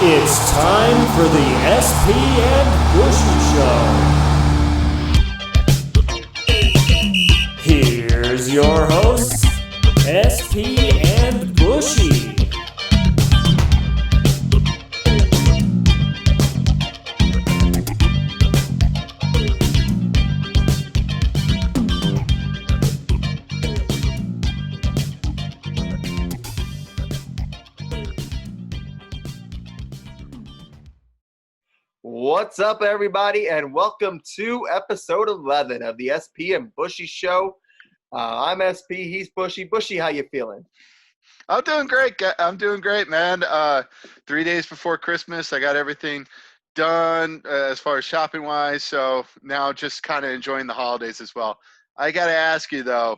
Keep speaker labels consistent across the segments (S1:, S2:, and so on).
S1: It's time for the SP and Bushy Show. Here's your hosts, SP and Bushy.
S2: What's up, everybody, and welcome to episode 11 of the SP and Bushy Show. I'm SP, he's Bushy. Bushy, how you feeling?
S3: I'm doing great, man. 3 days before Christmas, I got everything done as far as shopping wise. So now just kind of enjoying the holidays as well. I got to ask you though,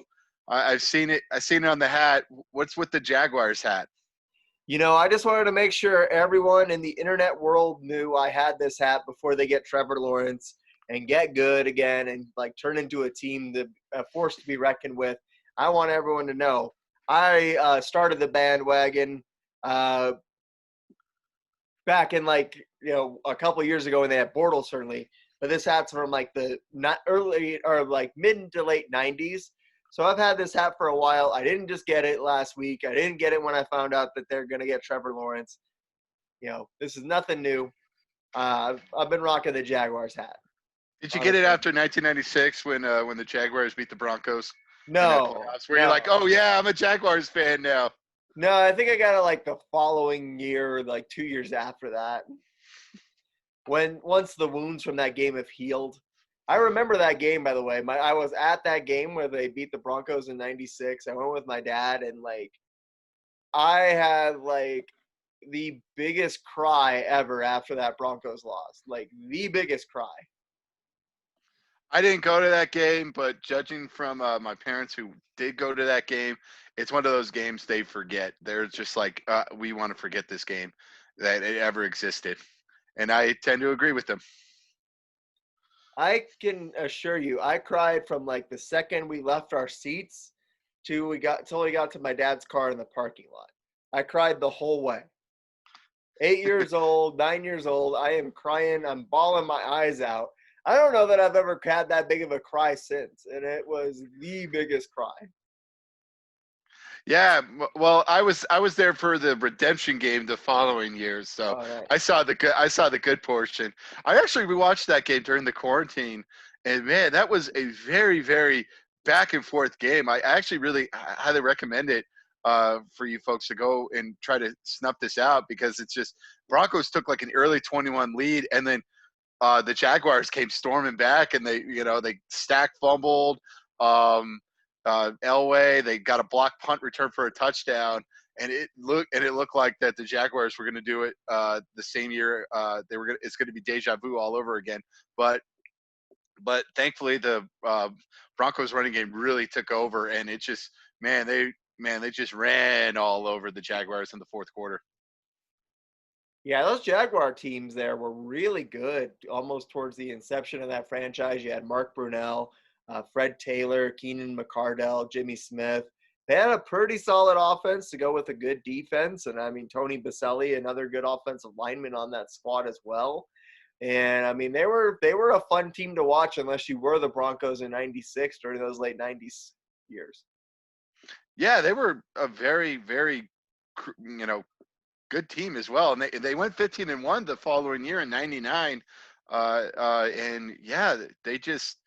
S3: I've seen it on the hat. What's with the Jaguars hat?
S2: You know, I just wanted to make sure everyone in the internet world knew I had this hat before they get Trevor Lawrence and get good again and turn into a team that a force to be reckoned with. I want everyone to know I started the bandwagon back in a couple of years ago when they had Bortles, certainly. But this hat's from the not early or mid to late 90s. So I've had this hat for a while. I didn't just get it last week. I didn't get it when I found out that they're going to get Trevor Lawrence. You know, this is nothing new. I've been rocking the Jaguars hat.
S3: Did you get it after 1996 when the Jaguars beat the Broncos?
S2: No.
S3: Where you're like, oh yeah, I'm a Jaguars fan now.
S2: No, I think I got it the following year, 2 years after that. Once the wounds from that game have healed. I remember that game, by the way. I was at that game where they beat the Broncos in 96. I went with my dad, and I had the biggest cry ever after that Broncos loss. The biggest cry.
S3: I didn't go to that game, but judging from my parents who did go to that game, it's one of those games they forget. They're just we want to forget this game that it ever existed. And I tend to agree with them.
S2: I can assure you, I cried from the second we left our seats till we got to my dad's car in the parking lot. I cried the whole way. 8 years old, 9 years old, I am crying. I'm bawling my eyes out. I don't know that I've ever had that big of a cry since, and it was the biggest cry.
S3: Yeah, well, I was there for the redemption game the following year, so
S2: Right.
S3: I saw the good portion. I actually rewatched that game during the quarantine, and man, that was a very, very back and forth game. I actually really highly recommend it for you folks to go and try to snuff this out because it's just Broncos took an early 21 lead, and then the Jaguars came storming back, and they stack fumbled. Elway, they got a block punt return for a touchdown, and it looked like that the Jaguars were going to do it the same year. It's going to be deja vu all over again. But thankfully the Broncos running game really took over, and it just they just ran all over the Jaguars in the fourth quarter.
S2: Yeah, those Jaguar teams there were really good almost towards the inception of that franchise. You had Mark Brunell, Fred Taylor, Keenan McCardell, Jimmy Smith. They had a pretty solid offense to go with a good defense. And, Tony Baselli, another good offensive lineman on that squad as well. And, they were a fun team to watch unless you were the Broncos in 96 during those late 90s years.
S3: Yeah, they were a very, very, good team as well. And they went 15-1 the following year in 99. And yeah, they just –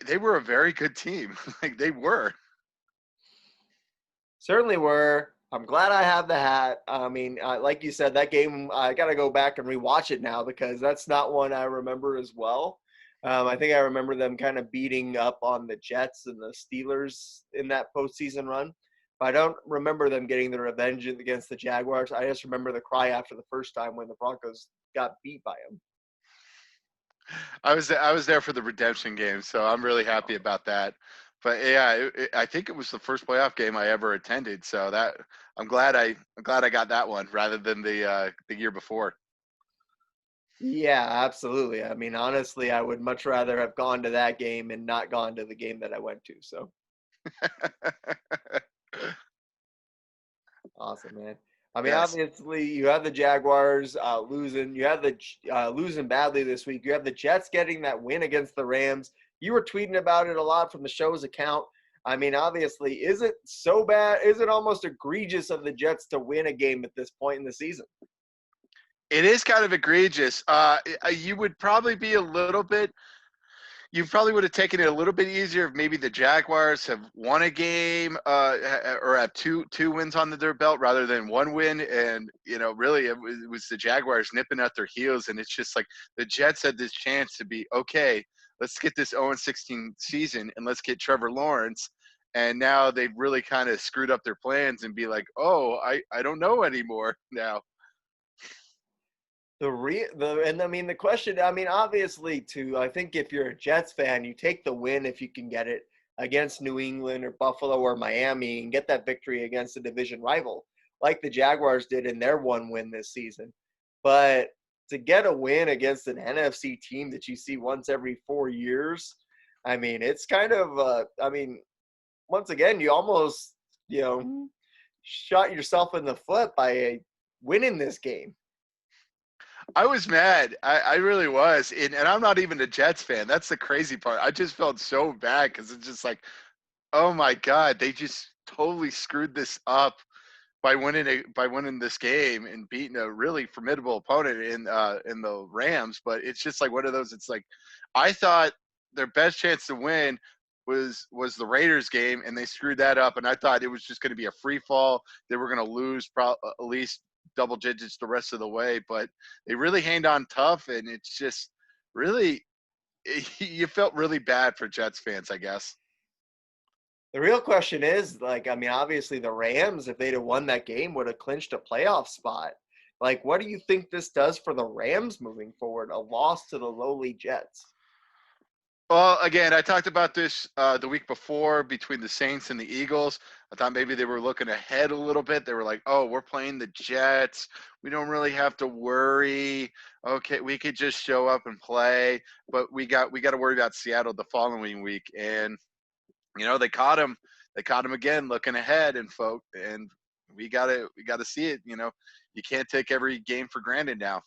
S3: they were a very good team. They were.
S2: Certainly were. I'm glad I have the hat. Like you said, that game, I got to go back and rewatch it now because that's not one I remember as well. I think I remember them kind of beating up on the Jets and the Steelers in that postseason run. But I don't remember them getting the revenge against the Jaguars. I just remember the cry after the first time when the Broncos got beat by them.
S3: I was there for the redemption game, so I'm really happy about that. But yeah, I think it was the first playoff game I ever attended, so that I'm glad I got that one rather than the year before.
S2: Yeah, absolutely. Honestly, I would much rather have gone to that game and not gone to the game that I went to. So awesome, man. I mean,
S3: Yes.
S2: obviously, you have the Jaguars losing. You have the losing badly this week. You have the Jets getting that win against the Rams. You were tweeting about it a lot from the show's account. I mean, obviously, is it so bad? Is it almost egregious of the Jets to win a game at this point in the season?
S3: It is kind of egregious. You would probably be a little bit. You probably would have taken it a little bit easier if maybe the Jaguars have won a game or have two wins on their belt rather than one win. And really, it was the Jaguars nipping at their heels, and it's just like the Jets had this chance to be okay. Let's get this 0-16 season and let's get Trevor Lawrence. And now they've really kind of screwed up their plans and be like, oh, I don't know anymore now.
S2: The question, I mean, obviously, I think if you're a Jets fan, you take the win if you can get it against New England or Buffalo or Miami and get that victory against a division rival, like the Jaguars did in their one win this season. But to get a win against an NFC team that you see once every 4 years, I mean, it's kind of, once again, you almost, shot yourself in the foot by winning this game.
S3: I was mad. I really was. And I'm not even a Jets fan. That's the crazy part. I just felt so bad because it's just like, oh my God, they just totally screwed this up by winning this game and beating a really formidable opponent in the Rams. But it's just like one of those. It's like I thought their best chance to win was the Raiders game, and they screwed that up. And I thought it was just going to be a free fall. They were going to lose at least double digits the rest of the way, but they really hanged on tough, and it's just really you felt really bad for Jets fans, I guess.
S2: The real question is, like, I mean, obviously the Rams, if they'd have won that game, would have clinched a playoff spot. Like, what do you think this does for the Rams moving forward? A loss to the lowly Jets.
S3: Well, again, I talked about this the week before between the Saints and the Eagles. I thought maybe they were looking ahead a little bit. They were like, "Oh, we're playing the Jets. We don't really have to worry. Okay, we could just show up and play." But we got to worry about Seattle the following week, and they caught him. They caught him again, looking ahead, and we gotta see it. You can't take every game for granted now.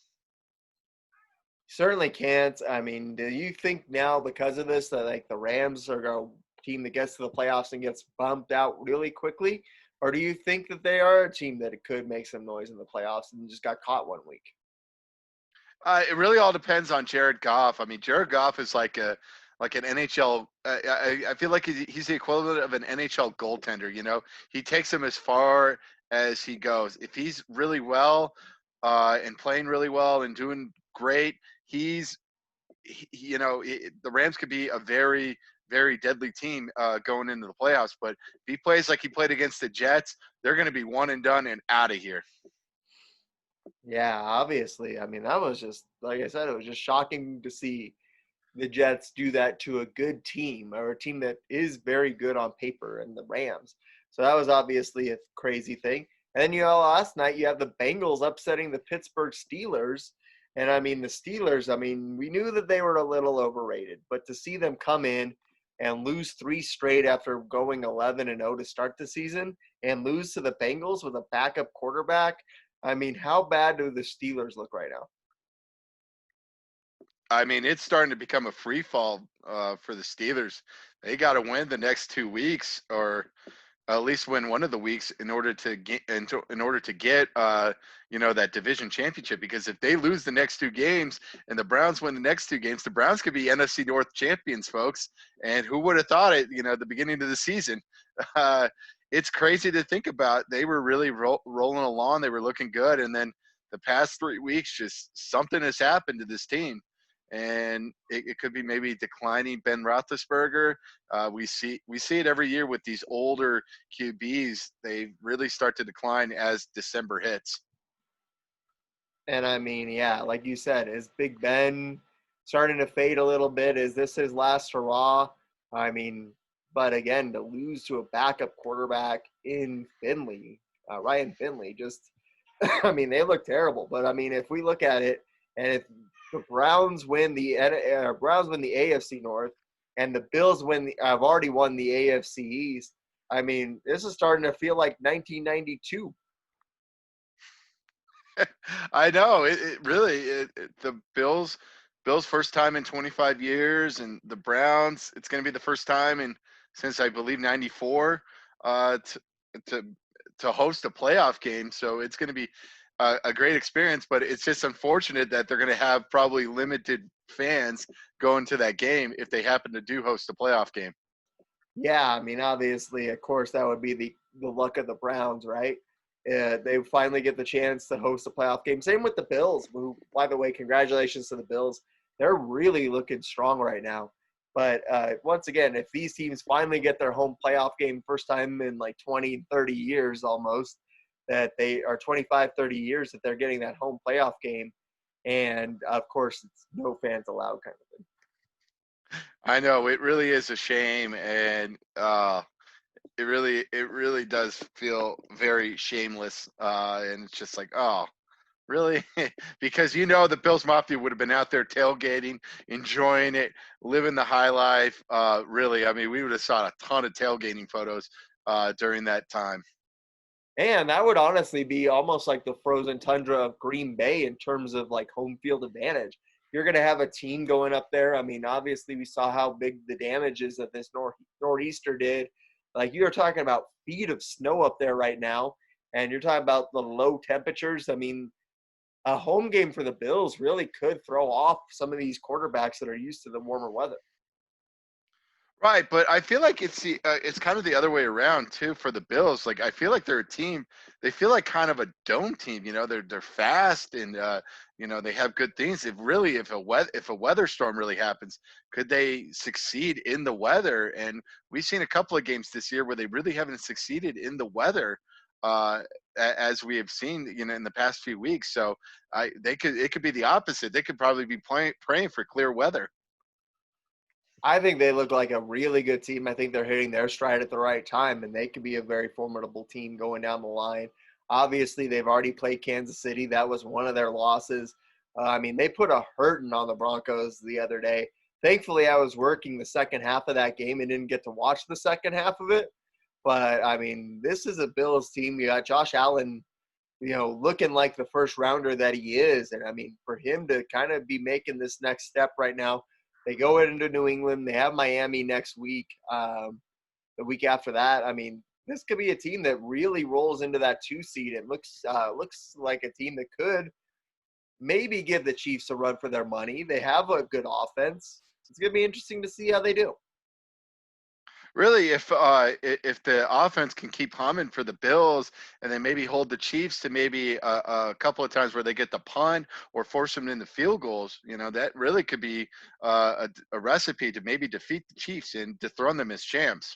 S2: Certainly can't. I mean, do you think now because of this that like the Rams are a team that gets to the playoffs and gets bumped out really quickly? Or do you think that they are a team that it could make some noise in the playoffs and just got caught one week?
S3: It really all depends on Jared Goff. I mean, Jared Goff is like an NHL. I feel like he's the equivalent of an NHL goaltender. He takes him as far as he goes. If he's really well and playing really well and doing great, the Rams could be a very very deadly team going into the playoffs. But if he plays like he played against the Jets, they're going to be one and done and out of here.
S2: Yeah, obviously. I mean, that was just, like I said, it was just shocking to see the Jets do that to a good team or a team that is very good on paper and the Rams. So that was obviously a crazy thing. And then last night you have the Bengals upsetting the Pittsburgh Steelers. And I mean the Steelers, I mean, we knew that they were a little overrated, but to see them come in and lose 3 straight after going 11-0 to start the season and lose to the Bengals with a backup quarterback, I mean, how bad do the Steelers look right now?
S3: I mean, it's starting to become a free fall for the Steelers. They got to win the next 2 weeks, or at least win one of the weeks in order to get that division championship. Because if they lose the next 2 games and the Browns win the next 2 games, the Browns could be NFC North champions, folks. And who would have thought it? At the beginning of the season. Uh, it's crazy to think about. They were really rolling along. They were looking good, and then the past 3 weeks, just something has happened to this team. And it could be maybe declining Ben Roethlisberger. We see it every year with these older QBs. They really start to decline as December hits.
S2: And I mean, yeah, like you said, is Big Ben starting to fade a little bit? Is this his last hurrah? I mean, but again, to lose to a backup quarterback in Finley, Ryan Finley, just, I mean, they look terrible. But I mean, if we look at it, and if the Browns win the AFC North, and the Bills have already won the AFC East, I mean, this is starting to feel like 1992.
S3: I know it really the Bills first time in 25 years, and the Browns it's going to be the first time in since I believe '94 to to to host a playoff game. So it's going to be a great experience. But it's just unfortunate that they're going to have probably limited fans going to that game if they happen to do host a playoff game.
S2: Yeah, I mean, obviously, of course, that would be the luck of the Browns, right? They finally get the chance to host a playoff game. Same with the Bills, who, by the way, congratulations to the Bills. They're really looking strong right now. But once again, if these teams finally get their home playoff game, first time in like 20, 30 years almost, that they are 25, 30 years that they're getting that home playoff game. And of course, it's no fans allowed kind of thing.
S3: I know it really is a shame, and it really does feel very shameless, and it's just like, oh, really? Because the Bills Mafia would have been out there tailgating, enjoying it, living the high life. Really, I mean, we would have saw a ton of tailgating photos during that time.
S2: And that would honestly be almost like the frozen tundra of Green Bay in terms of like home field advantage. You're going to have a team going up there. I mean, obviously, we saw how big the damage is that this nor'easter did. Like you were talking about feet of snow up there right now, and you're talking about the low temperatures. I mean, a home game for the Bills really could throw off some of these quarterbacks that are used to the warmer weather.
S3: Right, but I feel like it's kind of the other way around too for the Bills. Like I feel like they're a team. They feel like kind of a dome team. They're fast and they have good things. If a weather storm really happens, could they succeed in the weather? And we've seen a couple of games this year where they really haven't succeeded in the weather, as we have seen in the past few weeks. So it could be the opposite. They could probably be praying for clear weather.
S2: I think they look like a really good team. I think they're hitting their stride at the right time, and they could be a very formidable team going down the line. Obviously, they've already played Kansas City. That was one of their losses. I mean, they put a hurting on the Broncos the other day. Thankfully, I was working the second half of that game and didn't get to watch the second half of it. But I mean, this is a Bills team. You got Josh Allen, looking like the first rounder that he is. And I mean, for him to kind of be making this next step right now, they go into New England. They have Miami next week. The week after that, I mean, this could be a team that really rolls into that 2 seed. It looks like a team that could maybe give the Chiefs a run for their money. They have a good offense. It's going to be interesting to see how they do.
S3: Really, if the offense can keep humming for the Bills, and then maybe hold the Chiefs to maybe a couple of times where they get the punt or force them into field goals, that really could be a recipe to maybe defeat the Chiefs and dethrone them as champs.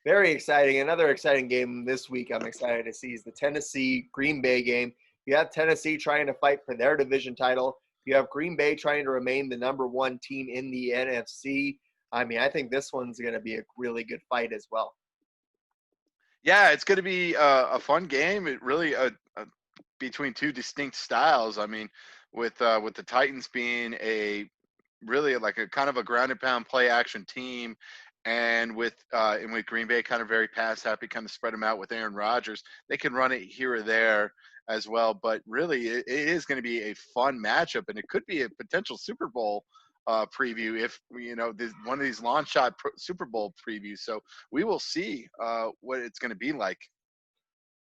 S2: Very exciting. Another exciting game this week I'm excited to see is the Tennessee Green Bay game. You have Tennessee trying to fight for their division title. You have Green Bay trying to remain the number one team in the NFC. I mean, I think this one's going to be a really good fight as well.
S3: Yeah, it's going to be a fun game. It really between two distinct styles. I mean, with the Titans being a really like a kind of a ground and pound play action team, and with Green Bay kind of very pass happy, kind of spread them out with Aaron Rodgers. They can run it here or there as well, but really it is going to be a fun matchup, and it could be a potential Super Bowl preview if one of these launch shot Super Bowl previews. So we will see what it's going to be like.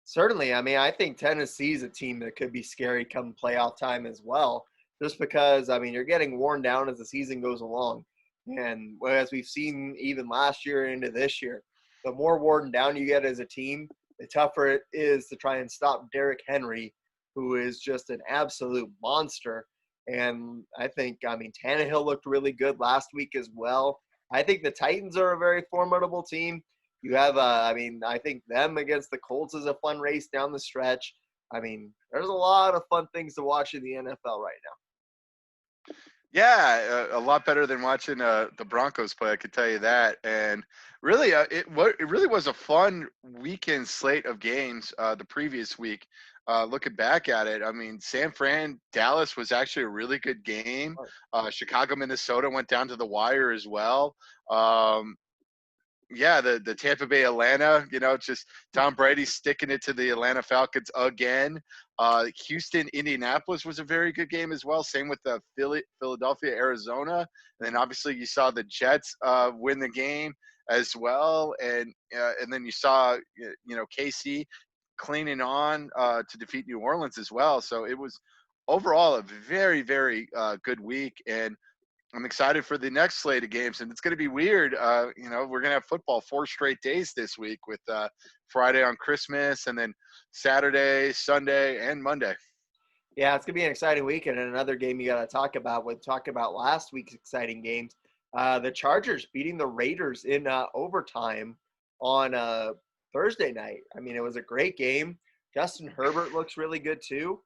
S2: Certainly. I mean, I think Tennessee's a team that could be scary come playoff time as well, just because, I mean, you're getting worn down as the season goes along. And as we've seen even last year into this year, the more worn down you get as a team, the tougher it is to try and stop Derrick Henry, who is just an absolute monster. And I think, I mean, Tannehill looked really good last week as well. I think the Titans are a very formidable team. You have, I mean, I think them against the Colts is a fun race down the stretch. I mean, there's a lot of fun things to watch in the NFL right now.
S3: Yeah, a lot better than watching the Broncos play. I could tell you that. And really, it really was a fun weekend slate of games the previous week. Looking back at it, I mean, San Fran Dallas was actually a really good game. Chicago Minnesota went down to the wire as well. Um, yeah, the Tampa Bay Atlanta, just Tom Brady sticking it to the Atlanta Falcons again. Houston Indianapolis was a very good game as well. Same with the Philadelphia Arizona, and then obviously you saw the Jets win the game as well, and then you saw KC cleaning on to defeat New Orleans as well. So it was overall a very very good week, and I'm excited for the next slate of games, and it's going to be weird. We're going to have football 4 straight days this week with Friday on Christmas, and then Saturday, Sunday, and Monday.
S2: Yeah, it's gonna be an exciting weekend. And another game you got to talk about. We'll talk about last week's exciting games. The Chargers beating the Raiders in overtime on Thursday night. I mean, it was a great game. Justin Herbert looks really good too,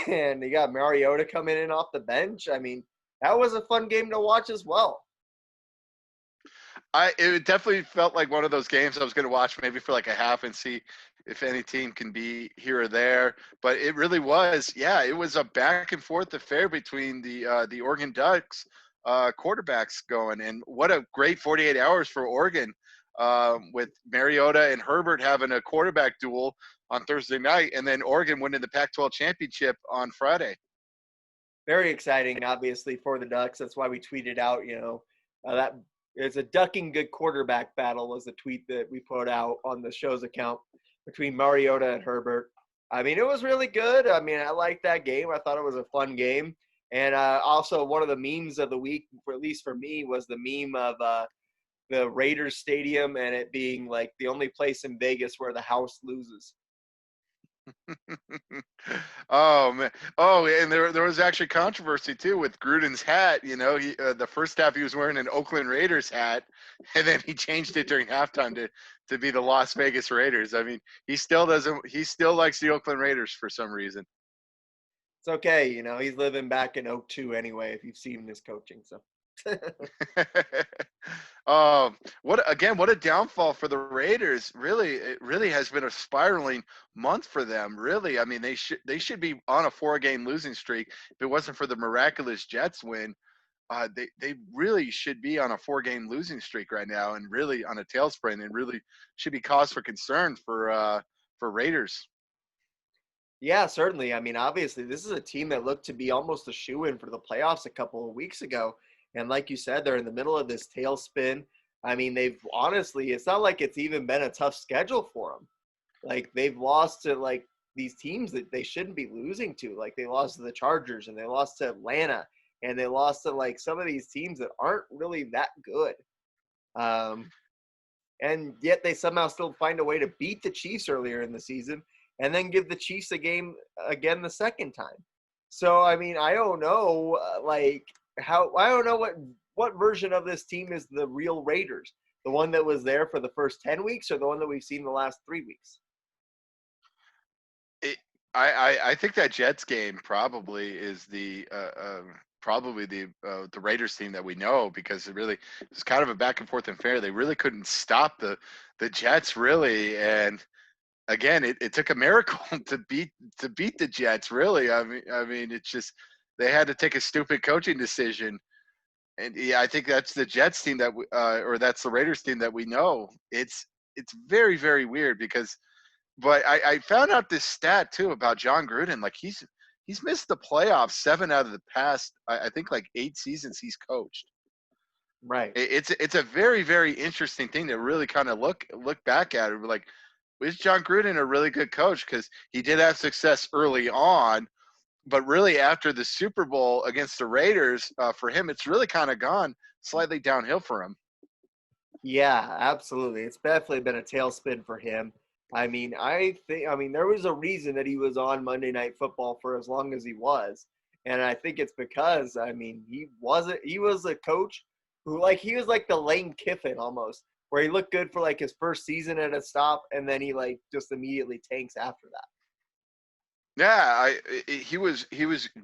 S2: and you got Mariota coming in off the bench. I mean, that was a fun game to watch as well.
S3: It definitely felt like one of those games I was going to watch maybe for like a half and see if any team can be here or there. But it really was, yeah, it was a back and forth affair between the Oregon Ducks quarterbacks going, and what a great 48 hours for Oregon with Mariota and Herbert having a quarterback duel on Thursday night, and then Oregon winning the Pac-12 championship on Friday.
S2: Very exciting, obviously, for the Ducks. That's why we tweeted out, that it's a ducking good quarterback battle was the tweet that we put out on the show's account between Mariota and Herbert. I mean, it was really good. I mean, I liked that game. I thought it was a fun game. And also one of the memes of the week, at least for me, was the meme of the Raiders stadium and it being like the only place in Vegas where the house loses.
S3: Oh man! Oh, and there was actually controversy too with Gruden's hat. The first half he was wearing an Oakland Raiders hat, and then he changed it during halftime to be the Las Vegas Raiders. I mean, he still doesn't. He still likes the Oakland Raiders for some reason.
S2: It's okay, he's living back in 02 anyway. If you've seen his coaching, so.
S3: What a downfall for the Raiders. Really, it really has been a spiraling month for them. Really, I mean, they should be on a 4-game losing streak. If it wasn't for the miraculous Jets win, they really should be on a 4-game losing streak right now, and really on a tailspin, and really should be cause for concern for Raiders.
S2: Yeah, certainly. I mean, obviously, this is a team that looked to be almost a shoo-in for the playoffs a couple of weeks ago. And like you said, they're in the middle of this tailspin. I mean, it's not like it's even been a tough schedule for them. Like, they've lost to, like, these teams that they shouldn't be losing to. Like, they lost to the Chargers, and they lost to Atlanta, and they lost to, like, some of these teams that aren't really that good. And yet they somehow still find a way to beat the Chiefs earlier in the season and then give the Chiefs a game again the second time. So, I mean, I don't know, I don't know what version of this team is the real Raiders, the one that was there for the first 10 weeks or the one that we've seen the last 3 weeks.
S3: I think that Jets game probably is the Raiders team that we know, because it was kind of a back and forth affair. They really couldn't stop the Jets really, and again, it took a miracle to beat the Jets. Really, I mean, it's just they had to take a stupid coaching decision, and yeah, I think that's the Jets team or that's the Raiders team that we know. It's very very weird because, but I found out this stat too about John Gruden. Like he's missed the playoffs 7 out of the past I think like 8 seasons he's coached.
S2: Right.
S3: It's a very very interesting thing to really kind of look back at it. Like, was John Gruden a really good coach? Because he did have success early on, but really after the Super Bowl against the Raiders, for him, it's really kind of gone slightly downhill for him.
S2: Yeah, absolutely. It's definitely been a tailspin for him. I mean, there was a reason that he was on Monday Night Football for as long as he was. And I think it's because, I mean, he was a coach who, like, he was like the Lane Kiffin almost, where he looked good for like his first season at a stop, and then he like just immediately tanks after that.
S3: Yeah, he was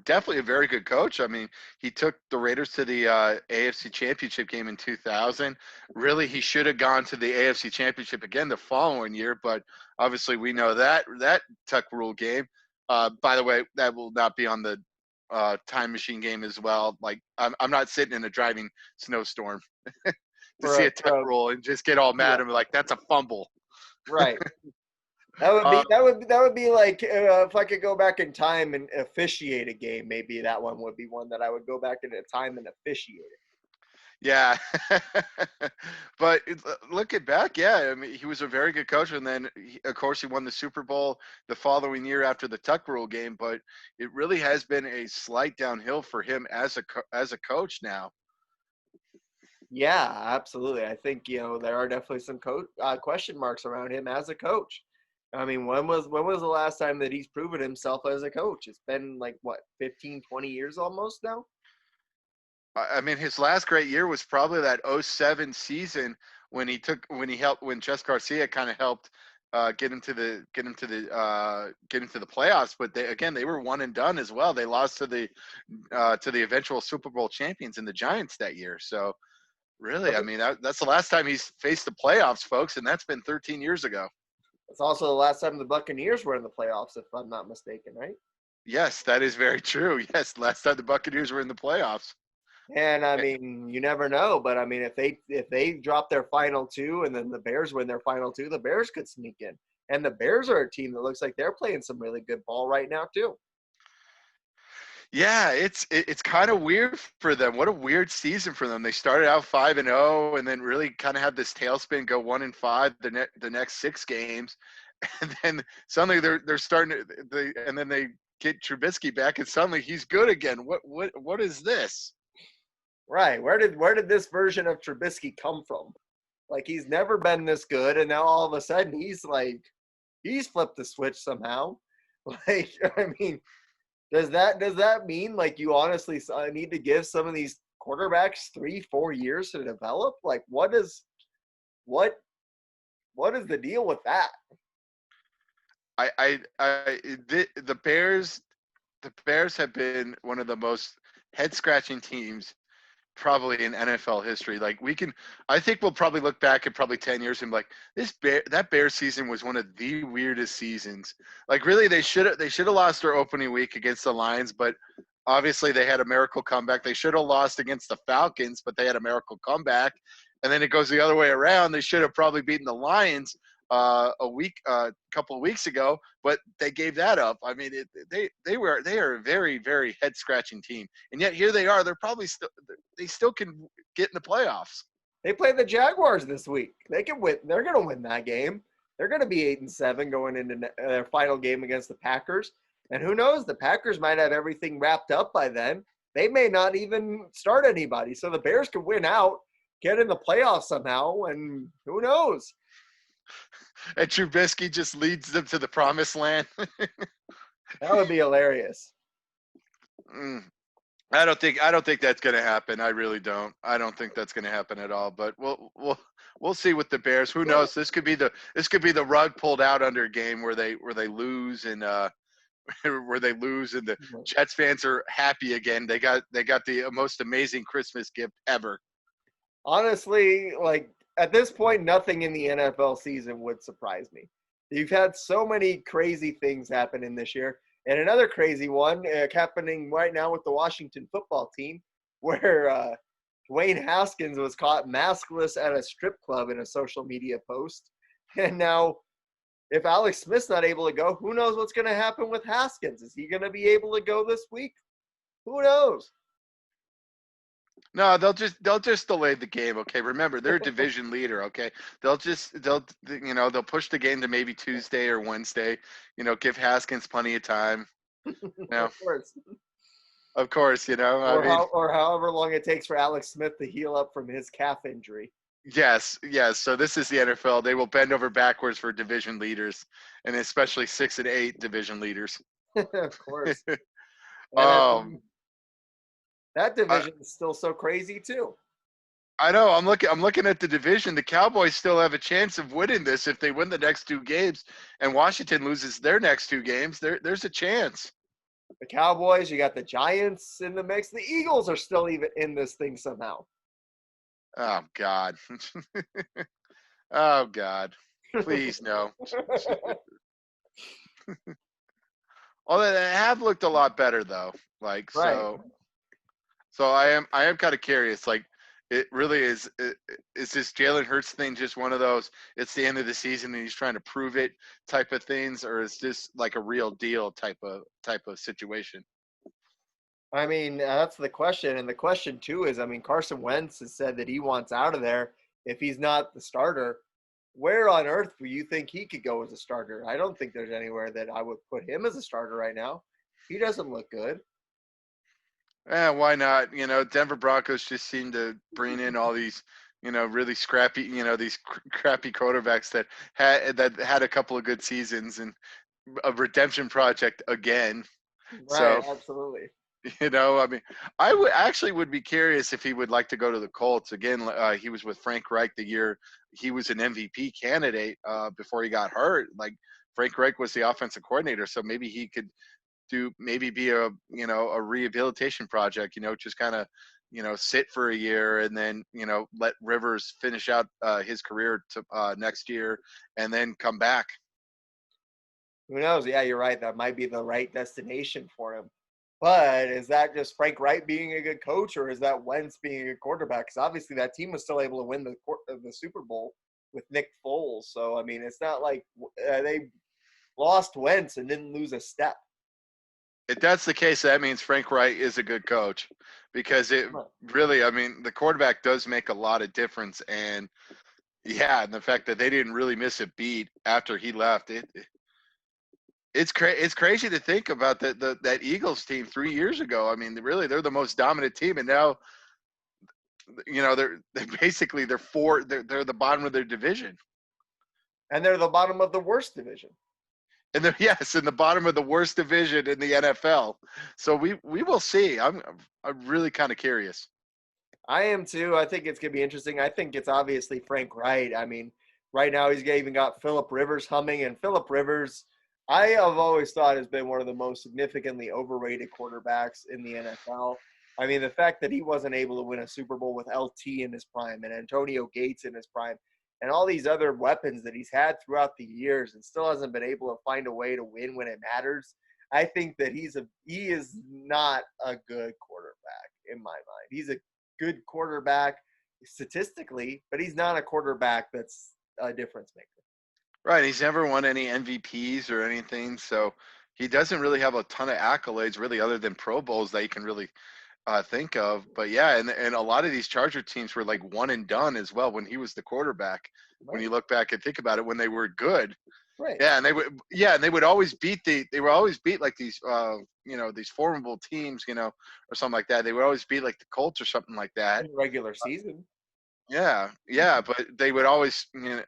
S3: definitely a very good coach. I mean, he took the Raiders to the AFC Championship game in 2000. Really, he should have gone to the AFC Championship again the following year, but obviously we know that Tuck Rule game. By the way, that will not be on the time machine game as well. Like, I'm not sitting in a driving snowstorm. to
S2: for
S3: see
S2: a,
S3: a tuck rule and just get all mad and be like, that's a fumble.
S2: right. That would be like if I could go back in time and officiate a game, maybe that one would be one that I would go back in time and officiate it.
S3: Yeah. But looking back, yeah, I mean, he was a very good coach. And then, of course, he won the Super Bowl the following year after the tuck rule game. But it really has been a slight downhill for him as a coach now.
S2: Yeah, absolutely. I think there are definitely some question marks around him as a coach. I mean, when was the last time that he's proven himself as a coach? It's been like what, 15, 20 years almost now?
S3: I mean, his last great year was probably that '07 season when when Jess Garcia kind of helped get into the playoffs. But they were one and done as well. They lost to the eventual Super Bowl champions in the Giants that year. So really, I mean, that's the last time he's faced the playoffs, folks, and that's been 13 years ago.
S2: It's also the last time the Buccaneers were in the playoffs, if I'm not mistaken, right?
S3: Yes, that is very true. Yes, last time the Buccaneers were in the playoffs.
S2: And I mean, you never know, but I mean, if they drop their final two and then the Bears win their final two, the Bears could sneak in. And the Bears are a team that looks like they're playing some really good ball right now too.
S3: Yeah, it's kind of weird for them. What a weird season for them. They started out 5-0, and then really kind of had this tailspin, go 1-5 the next 6 games, and then suddenly they're starting to and then they get Trubisky back, and suddenly he's good again. What is this?
S2: Right. Where did this version of Trubisky come from? Like, he's never been this good, and now all of a sudden he's flipped the switch somehow. Like, I mean, does that mean like you honestly need to give some of these quarterbacks 3-4 years to develop? Like, what is the deal with that?
S3: The Bears have been one of the most head scratching teams probably in NFL history. Like I think we'll probably look back at probably 10 years and be like, that Bears season was one of the weirdest seasons. Like really, they should have lost their opening week against the Lions, but obviously they had a miracle comeback. They should have lost against the Falcons, but they had a miracle comeback. And then it goes the other way around. They should have probably beaten the Lions a couple of weeks ago, but they gave that up. I mean, they are a very, very head scratching team, and yet here they are. They still can get in the playoffs.
S2: They play the Jaguars this week. They can win. They're going to win that game. They're going to be 8-7 going into their final game against the Packers. And who knows? The Packers might have everything wrapped up by then. They may not even start anybody. So the Bears could win out, get in the playoffs somehow, and who knows?
S3: And Trubisky just leads them to the promised land.
S2: That would be hilarious.
S3: I don't think that's going to happen. I really don't. I don't think that's going to happen at all. But we'll see with the Bears. Who knows? This could be the rug pulled out under a game where they lose and where they lose and the Jets fans are happy again. They got the most amazing Christmas gift ever.
S2: Honestly, like at this point, nothing in the NFL season would surprise me. You've had so many crazy things happen in this year. And another crazy one happening right now with the Washington football team, where Dwayne Haskins was caught maskless at a strip club in a social media post. And now, if Alex Smith's not able to go, who knows what's going to happen with Haskins? Is he going to be able to go this week? Who knows?
S3: No, they'll just delay the game. Okay, remember they're a division leader. Okay, they'll push the game to maybe Tuesday or Wednesday. Give Haskins plenty of time.
S2: Of course.
S3: Of course,
S2: or however long it takes for Alex Smith to heal up from his calf injury.
S3: Yes. So this is the NFL. They will bend over backwards for division leaders, and especially 6 and 8 division leaders.
S2: Of course. That division is still so crazy too.
S3: I know. I'm looking at the division. The Cowboys still have a chance of winning this if they win the next 2 games, and Washington loses their next 2 games. There's a chance.
S2: The Cowboys, you got the Giants in the mix. The Eagles are still even in this thing somehow.
S3: Oh God. Oh God. Please no. Although they have looked a lot better though. Like right. So I am kind of curious. Like, it really is. Is this Jalen Hurts thing just one of those? It's the end of the season and he's trying to prove it type of things, or is this like a real deal type of situation?
S2: I mean, that's the question. And the question, too, is I mean, Carson Wentz has said that he wants out of there if he's not the starter. Where on earth do you think he could go as a starter? I don't think there's anywhere that I would put him as a starter right now. He doesn't look good.
S3: Why not? Denver Broncos just seem to bring in all these, really scrappy, these crappy quarterbacks that had a couple of good seasons and a redemption project again.
S2: Right,
S3: So,
S2: absolutely.
S3: I mean, I would be curious if he would like to go to the Colts again. He was with Frank Reich the year he was an MVP candidate before he got hurt. Like Frank Reich was the offensive coordinator, so maybe he could maybe be a rehabilitation project, just kind of sit for a year and then let Rivers finish out his career to next year and then come back.
S2: Who knows? Yeah, you're right. That might be the right destination for him. But is that just Frank Wright being a good coach, or is that Wentz being a good quarterback? Because obviously that team was still able to win the Super Bowl with Nick Foles. So I mean, it's not like they lost Wentz and didn't lose a step.
S3: If that's the case, that means Frank Wright is a good coach because it really, I mean, the quarterback does make a lot of difference. And yeah, and the fact that they didn't really miss a beat after he left, it's crazy to think about that Eagles team 3 years ago. I mean, really, they're the most dominant team, and now, they're basically they're the bottom of their division,
S2: And they're the bottom of the worst division.
S3: and they're yes, in the bottom of the worst division in the NFL. So we will see. I'm really kind of curious.
S2: I am too. I think it's gonna be interesting. I think it's obviously Frank Wright. I mean, right now he's even got Phillip Rivers humming, and Phillip Rivers, I have always thought has been one of the most significantly overrated quarterbacks in the NFL. I mean, the fact that he wasn't able to win a Super Bowl with LT in his prime and Antonio Gates in his prime and all these other weapons that he's had throughout the years and still hasn't been able to find a way to win when it matters. I think that he is not a good quarterback in my mind. He's a good quarterback statistically, but he's not a quarterback that's a difference maker.
S3: Right. He's never won any MVPs or anything, so he doesn't really have a ton of accolades, really, other than Pro Bowls that you can really think of. But yeah, and a lot of these Charger teams were like one and done as well when he was the quarterback. When you look back and think about it, when they were good,
S2: Right.
S3: yeah, and they would always beat they would always beat like these these formidable teams, or something like that. They would always beat like the Colts or something like that.
S2: In regular season.
S3: Yeah, but they would always get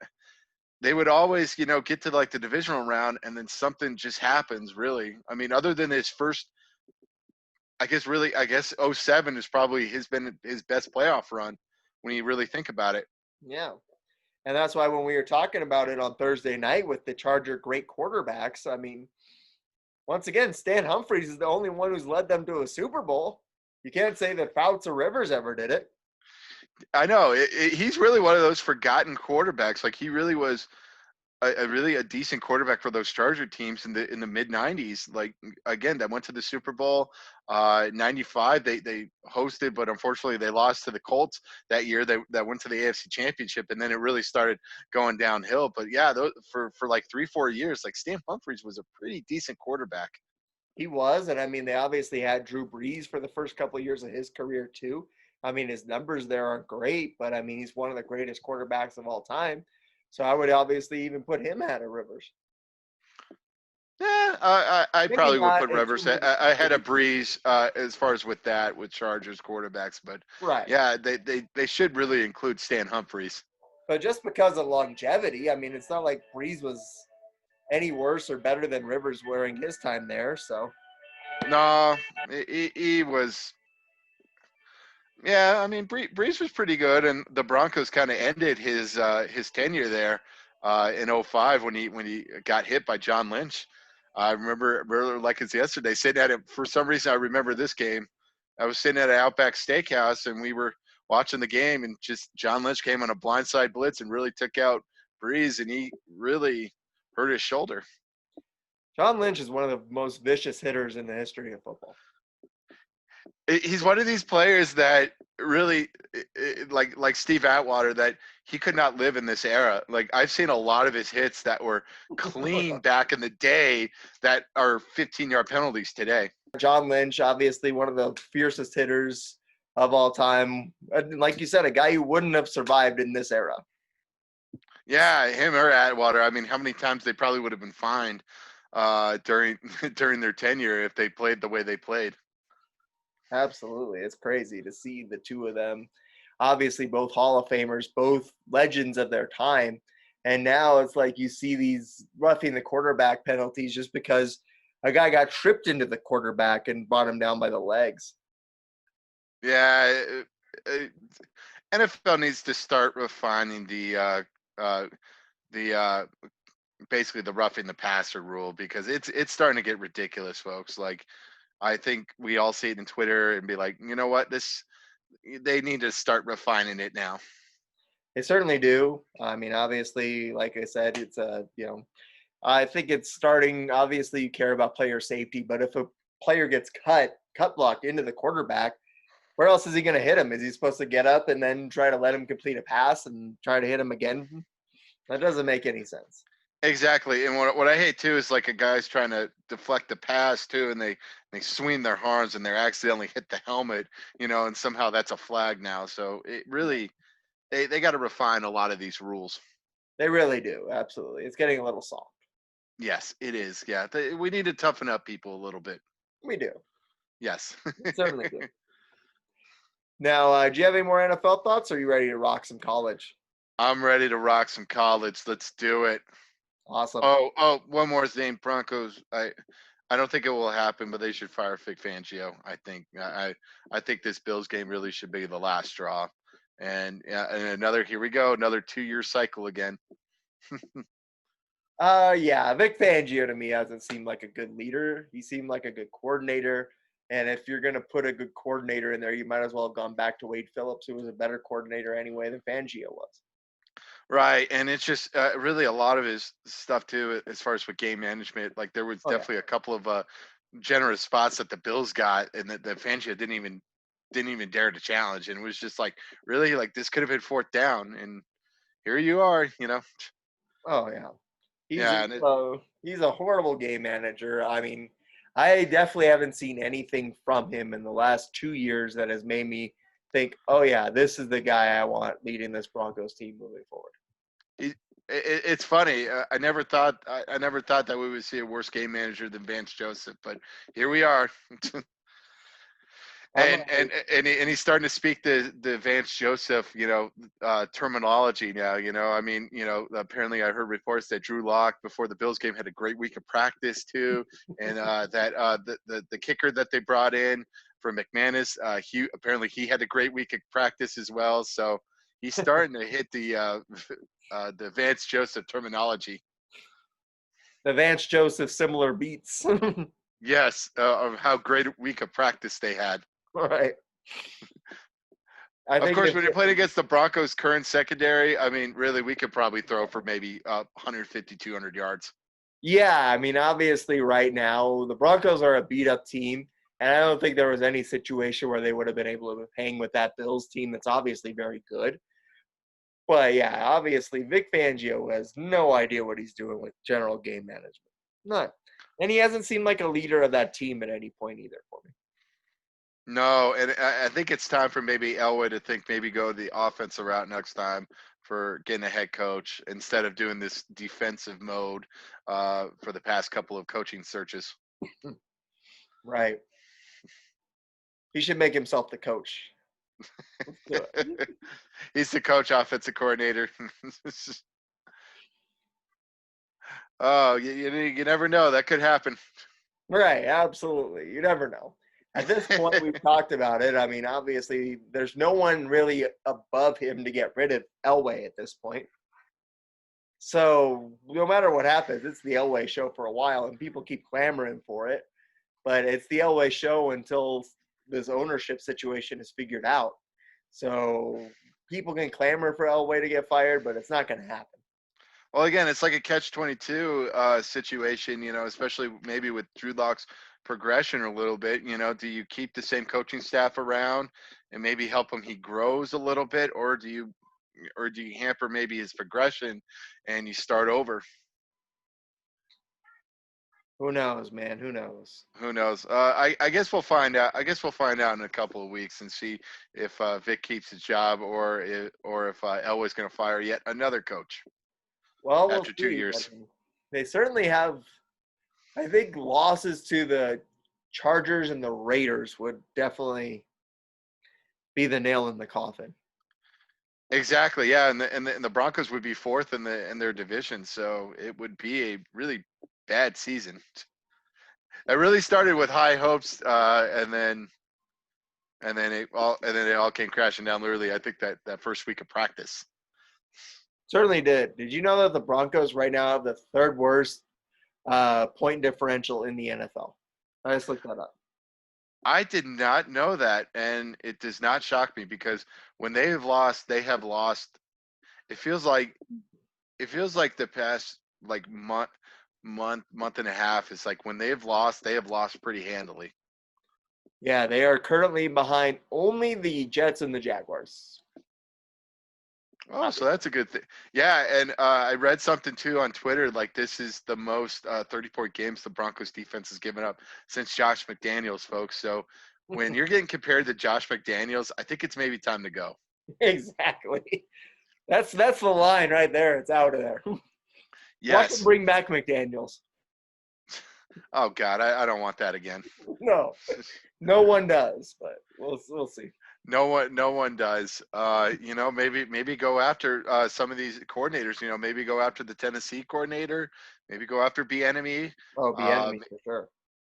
S3: to like the divisional round and then something just happens, really. I mean, other than his first, I guess '07 is probably been his best playoff run when you really think about it.
S2: Yeah. And that's why when we were talking about it on Thursday night with the Charger great quarterbacks, I mean, once again, Stan Humphries is the only one who's led them to a Super Bowl. You can't say that Fouts or Rivers ever did it.
S3: I know he's really one of those forgotten quarterbacks. Like he really was a decent quarterback for those Charger teams in the mid '90s. Like again, that went to the Super Bowl. '95 they hosted, but unfortunately they lost to the Colts that year. That went to the AFC Championship, and then it really started going downhill. But yeah, for like 3-4 years, like Stan Humphries was a pretty decent quarterback.
S2: He was, and I mean, they obviously had Drew Brees for the first couple of years of his career too. I mean, his numbers there aren't great, but I mean, he's one of the greatest quarterbacks of all time. So I would obviously even put him ahead of Rivers.
S3: Yeah, I
S2: Maybe
S3: probably would
S2: not
S3: put
S2: as
S3: Rivers ahead of Breeze as far as with Chargers quarterbacks, but
S2: right.
S3: yeah, they should really include Stan Humphries.
S2: But just because of longevity, I mean, it's not like Breeze was any worse or better than Rivers wearing his time there. So
S3: No, he was. Yeah, I mean Breeze was pretty good, and the Broncos kind of ended his tenure there in '05 when he got hit by John Lynch. I remember like it's yesterday, sitting at it. For some reason, I remember this game. I was sitting at an Outback Steakhouse, and we were watching the game, and just John Lynch came on a blindside blitz and really took out Breeze, and he really hurt his shoulder.
S2: John Lynch is one of the most vicious hitters in the history of football.
S3: He's one of these players that really like Steve Atwater, that he could not live in this era. Like, I've seen a lot of his hits that were clean back in the day that are 15-yard penalties today.
S2: John Lynch, obviously one of the fiercest hitters of all time. Like you said, a guy who wouldn't have survived in this era.
S3: Yeah, him or Atwater. I mean, how many times they probably would have been fined during during their tenure if they played the way they played.
S2: Absolutely. It's crazy to see the two of them. Obviously, both Hall of Famers, both legends of their time. And now it's like you see these roughing the quarterback penalties just because a guy got tripped into the quarterback and brought him down by the legs.
S3: Yeah, NFL needs to start refining the basically the roughing the passer rule, because it's starting to get ridiculous, folks. Like, I think we all see it in Twitter and be like, you know what, they need to start refining it now.
S2: They certainly do. I mean, obviously, like I said, it's I think it's starting. Obviously, you care about player safety, but if a player gets cut blocked into the quarterback, where else is he going to hit him? Is he supposed to get up and then try to let him complete a pass and try to hit him again? That doesn't make any sense.
S3: Exactly. And what I hate too is like a guy's trying to deflect the pass too, and they swing their arms and they accidentally hit the helmet, and somehow that's a flag now. So it really, they got to refine a lot of these rules.
S2: They really do. Absolutely. It's getting a little soft.
S3: Yes, it is. Yeah, we need to toughen up people a little bit.
S2: We do.
S3: Yes.
S2: We certainly do. Now, do you have any more NFL thoughts, or are you ready to rock some college?
S3: I'm ready to rock some college. Let's do it.
S2: Awesome.
S3: Oh, one more thing. Broncos. I don't think it will happen, but they should fire Vic Fangio. I think this Bills game really should be the last straw. And here we go, another 2-year cycle again.
S2: Yeah, Vic Fangio to me hasn't seemed like a good leader. He seemed like a good coordinator. And if you're going to put a good coordinator in there, you might as well have gone back to Wade Phillips, who was a better coordinator anyway than Fangio was.
S3: Right, and it's just really a lot of his stuff too, as far as with game management. Like, there was definitely a couple of generous spots that the Bills got, and that Fangio didn't even dare to challenge, and it was just like, really, like, this could have been fourth down, and here you are.
S2: Oh yeah,
S3: Yeah,
S2: he's a horrible game manager. I mean, I definitely haven't seen anything from him in the last 2 years that has made me think, oh yeah, this is the guy I want leading this Broncos team moving forward.
S3: It's funny. I never thought that we would see a worse game manager than Vance Joseph, but here we are. and he's starting to speak the Vance Joseph, terminology now. I mean, apparently I heard reports that Drew Lock before the Bills game had a great week of practice too, and that the kicker that they brought in for McManus, he had a great week of practice as well. So he's starting to hit the Vance Joseph terminology.
S2: The Vance Joseph similar beats.
S3: Yes, of how great a week of practice they had.
S2: All right.
S3: Of course, when you're playing against the Broncos' current secondary, I mean, really, we could probably throw for maybe 150, 200 yards.
S2: Yeah, I mean, obviously right now, the Broncos are a beat-up team, and I don't think there was any situation where they would have been able to hang with that Bills team that's obviously very good. But yeah, obviously Vic Fangio has no idea what he's doing with general game management. None. And he hasn't seemed like a leader of that team at any point either for me.
S3: No, and I think it's time for maybe Elway to maybe go the offensive route next time for getting a head coach instead of doing this defensive mode for the past couple of coaching searches.
S2: Right. He should make himself the coach.
S3: He's the coach, offensive coordinator. Oh, you never know. That could happen.
S2: Right, absolutely. You never know. At this point, we've talked about it. I mean, obviously, there's no one really above him to get rid of Elway at this point. So no matter what happens, it's the Elway show for a while, and people keep clamoring for it. But it's the Elway show until this ownership situation is figured out. So people can clamor for Elway to get fired, but it's not going to happen.
S3: Well, again, it's like a catch-22 situation, especially maybe with Drew Lock's progression a little bit. Do you keep the same coaching staff around and maybe help him he grows a little bit, or do you hamper maybe his progression and you start over?
S2: Who knows, man? Who knows?
S3: Who knows? I guess we'll find out. I guess we'll find out in a couple of weeks and see if Vic keeps his job or if Elway's going to fire yet another coach
S2: Well, we'll
S3: after 2
S2: see. I
S3: years.
S2: mean, they certainly have, I think, losses to the Chargers and the Raiders would definitely be the nail in the coffin.
S3: Exactly. Yeah, and the Broncos would be fourth in their division, so it would be a really bad season. It really started with high hopes, and then it all came crashing down. Literally, I think that first week of practice.
S2: Certainly did. Did you know that the Broncos right now have the third worst point differential in the NFL? I just looked that up.
S3: I did not know that, and it does not shock me because when they have lost, they have lost. It feels like the past like month and a half is like when they have lost pretty handily.
S2: Yeah, they are currently behind only the Jets and the Jaguars.
S3: Oh, so that's a good thing. Yeah, and I read something too on Twitter. Like this is the most 30-point games the Broncos defense has given up since Josh McDaniels, folks. So when you're getting compared to Josh McDaniels, I think it's maybe time to go.
S2: Exactly. That's the line right there. It's out of there. Watch
S3: Yes.
S2: them bring back McDaniels.
S3: Oh God, I don't want that again.
S2: No one does, but we'll see.
S3: No one does. Maybe go after some of these coordinators. Maybe go after the Tennessee coordinator. Maybe go after Bieniemy.
S2: Oh, be enemy for sure.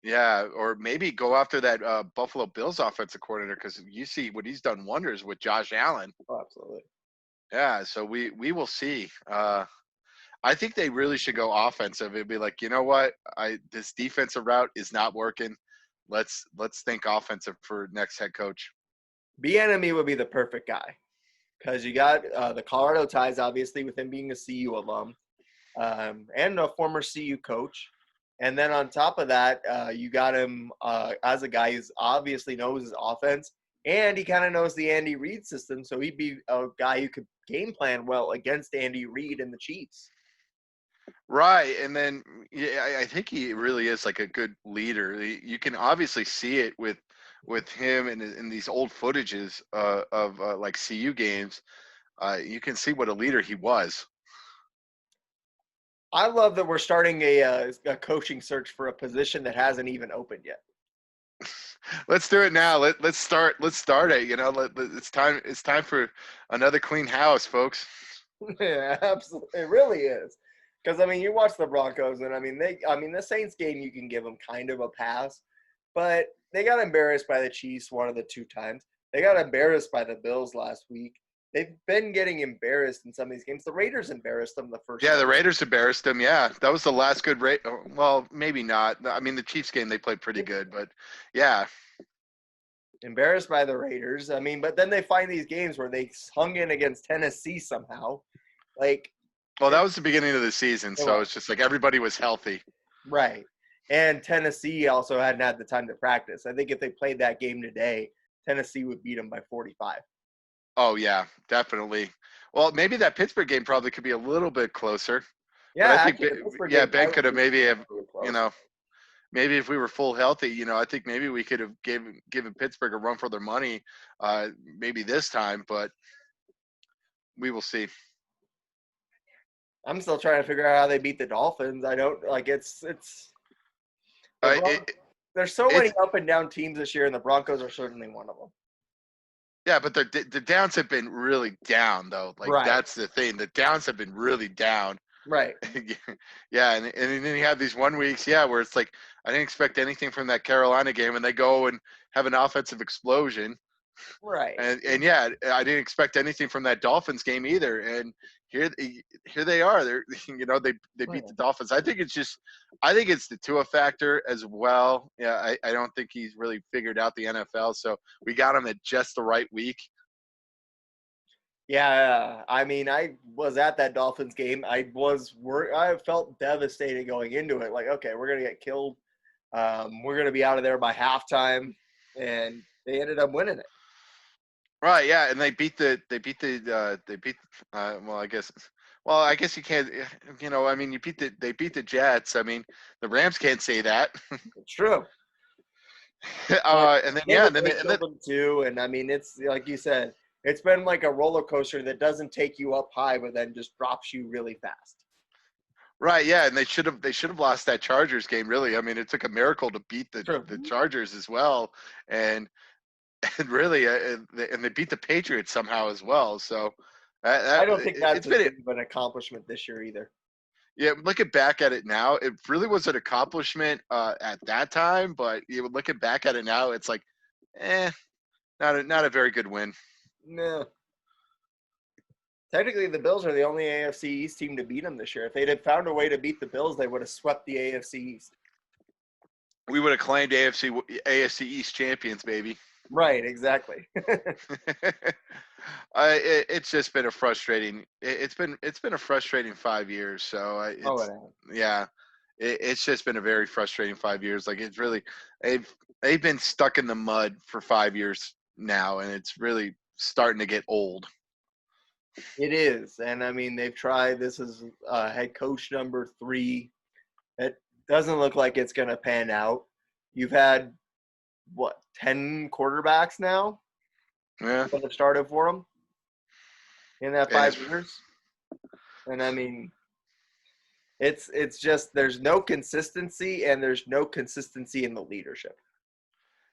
S3: Yeah, or maybe go after that Buffalo Bills offensive coordinator because you see what he's done wonders with Josh Allen.
S2: Oh, absolutely.
S3: Yeah, so we will see. I think they really should go offensive. It'd be like, you know what? This defensive route is not working. Let's think offensive for next head coach.
S2: Be enemy would be the perfect guy because you got the Colorado ties, obviously, with him being a CU alum and a former CU coach. And then on top of that, you got him as a guy who obviously knows his offense, and he kind of knows the Andy Reid system. So he'd be a guy who could game plan well against Andy Reid and the Chiefs.
S3: Right, and then I think he really is like a good leader. You can obviously see it with him and in these old footages of like CU games. You can see what a leader he was.
S2: I love that we're starting a coaching search for a position that hasn't even opened yet.
S3: Let's do it now. Let's start it. It's time. It's time for another clean house, folks.
S2: Yeah, absolutely, it really is. Because I mean, you watch the Broncos, and I mean, the Saints game, you can give them kind of a pass, but they got embarrassed by the Chiefs one of the two times. They got embarrassed by the Bills last week. They've been getting embarrassed in some of these games. The Raiders embarrassed them the first.
S3: Yeah,
S2: time.
S3: the Raiders embarrassed them. Yeah, that was the last good rate. Well, maybe not. I mean, the Chiefs game they played pretty good, but yeah.
S2: Embarrassed by the Raiders. I mean, but then they find these games where they hung in against Tennessee somehow.
S3: Well, that was the beginning of the season, so it's just like everybody was healthy.
S2: Right. And Tennessee also hadn't had the time to practice. I think if they played that game today, Tennessee would beat them by 45.
S3: Oh, yeah, definitely. Well, maybe that Pittsburgh game probably could be a little bit closer.
S2: Yeah,
S3: but I think, Ben could have maybe if we were full healthy, I think maybe we could have given Pittsburgh a run for their money maybe this time, but we will see.
S2: I'm still trying to figure out how they beat the Dolphins. I don't like it's there's so many up and down teams this year, and the Broncos are certainly one of them.
S3: Yeah, but the downs have been really down, though. That's the thing. The downs have been really down.
S2: Right.
S3: Yeah, and then you have these 1 weeks, where it's like I didn't expect anything from that Carolina game, and they go and have an offensive explosion.
S2: Right.
S3: And yeah, I didn't expect anything from that Dolphins game either. And here they are. They're they beat the Dolphins. I think it's the Tua factor as well. Yeah, I don't think he's really figured out the NFL. So we got him at just the right week.
S2: Yeah, I mean, I was at that Dolphins game. I felt devastated going into it. Like, okay, we're gonna get killed. We're gonna be out of there by halftime, and they ended up winning it.
S3: Right, yeah, and I guess you can't, I mean, they beat the Jets. I mean, the Rams can't say that.
S2: It's true. And
S3: And then
S2: they were
S3: and then
S2: they killed them too. And I mean, it's like you said, it's been like a roller coaster that doesn't take you up high, but then just drops you really fast.
S3: right, yeah, and they should have lost that Chargers game. Really, I mean, it took a miracle to beat
S2: True.
S3: the Chargers as well, and and really, and they beat the Patriots somehow as well. So
S2: I don't think that's
S3: it's
S2: as
S3: been
S2: big of an accomplishment this year either.
S3: Yeah, looking back at it now, it really was an accomplishment at that time. But looking back at it now, it's like, not a very good win.
S2: No. Technically, the Bills are the only AFC East team to beat them this year. If they'd have found a way to beat the Bills, they would have swept the AFC East.
S3: We would have claimed AFC East champions, baby.
S2: Right, exactly.
S3: It's just been a frustrating. It's been a frustrating 5 years. So yeah, it's just been a very frustrating 5 years. Like it's really they've been stuck in the mud for 5 years now, and it's really starting to get old.
S2: It is. And I mean, they've tried. This is head coach number 3. It doesn't look like it's going to pan out. You've had, 10 quarterbacks now
S3: Yeah,
S2: that have started for them in that
S3: And
S2: 5 years. And I mean, it's just there's no consistency, and there's no consistency in the leadership.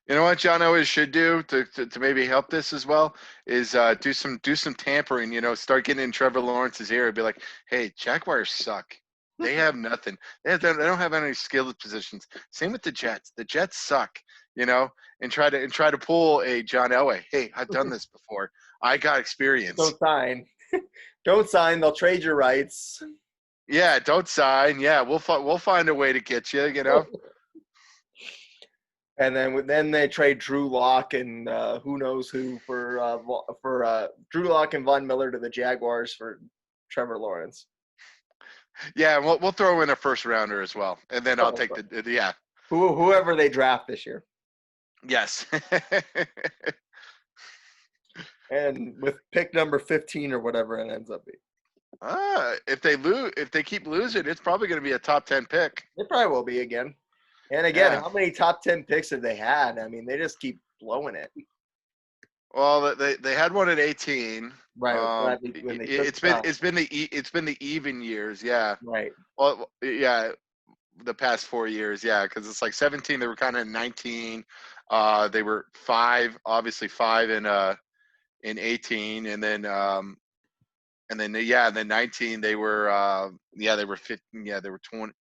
S3: you know what John always should do to maybe help this as well is do some tampering. Start getting in Trevor Lawrence's ear and be like, "Hey, Jaguars suck. They have nothing. They don't have any skilled positions. Same with the Jets. The Jets suck. And try to pull a John Elway. Hey, I've done this before. I got experience.
S2: Don't sign. Don't sign. They'll trade your rights.
S3: Yeah, don't sign. Yeah, we'll find a way to get you.
S2: And then they trade Drew Lock and who knows who for Drew Lock and Von Miller to the Jaguars for Trevor Lawrence.
S3: Yeah, and we'll throw in a first rounder as well, and then I'll take the.
S2: Whoever they draft this year.
S3: Yes.
S2: And with pick number 15 or whatever it ends up being.
S3: If they keep losing, it's probably going to be a top 10 pick.
S2: It probably will be again. And again,
S3: Yeah.
S2: How many top 10 picks have they had? I mean, they just keep blowing it.
S3: Well, they had one at 18.
S2: Right.
S3: It's been the even years, yeah.
S2: Right.
S3: Well, yeah, the past 4 years, yeah, because it's like 17. They were kind of 19. They were 5, obviously 5 in 18, and then 19 they were they were 15. Yeah, they were 20.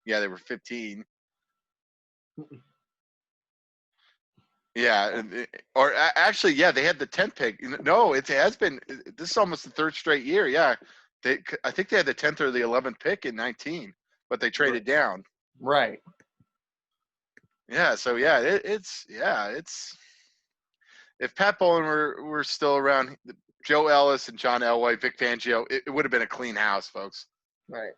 S3: Yeah, they were 15. Yeah, or actually, yeah, they had the 10th pick. No, it has been. This is almost the 3rd straight year. Yeah, I think they had the 10th or the 11th pick in 19, but they traded down.
S2: Right.
S3: Yeah, so yeah, it's if Pat Bowlen were still around, Joe Ellis and John Elway, Vic Fangio, it would have been a clean house, folks.
S2: Right.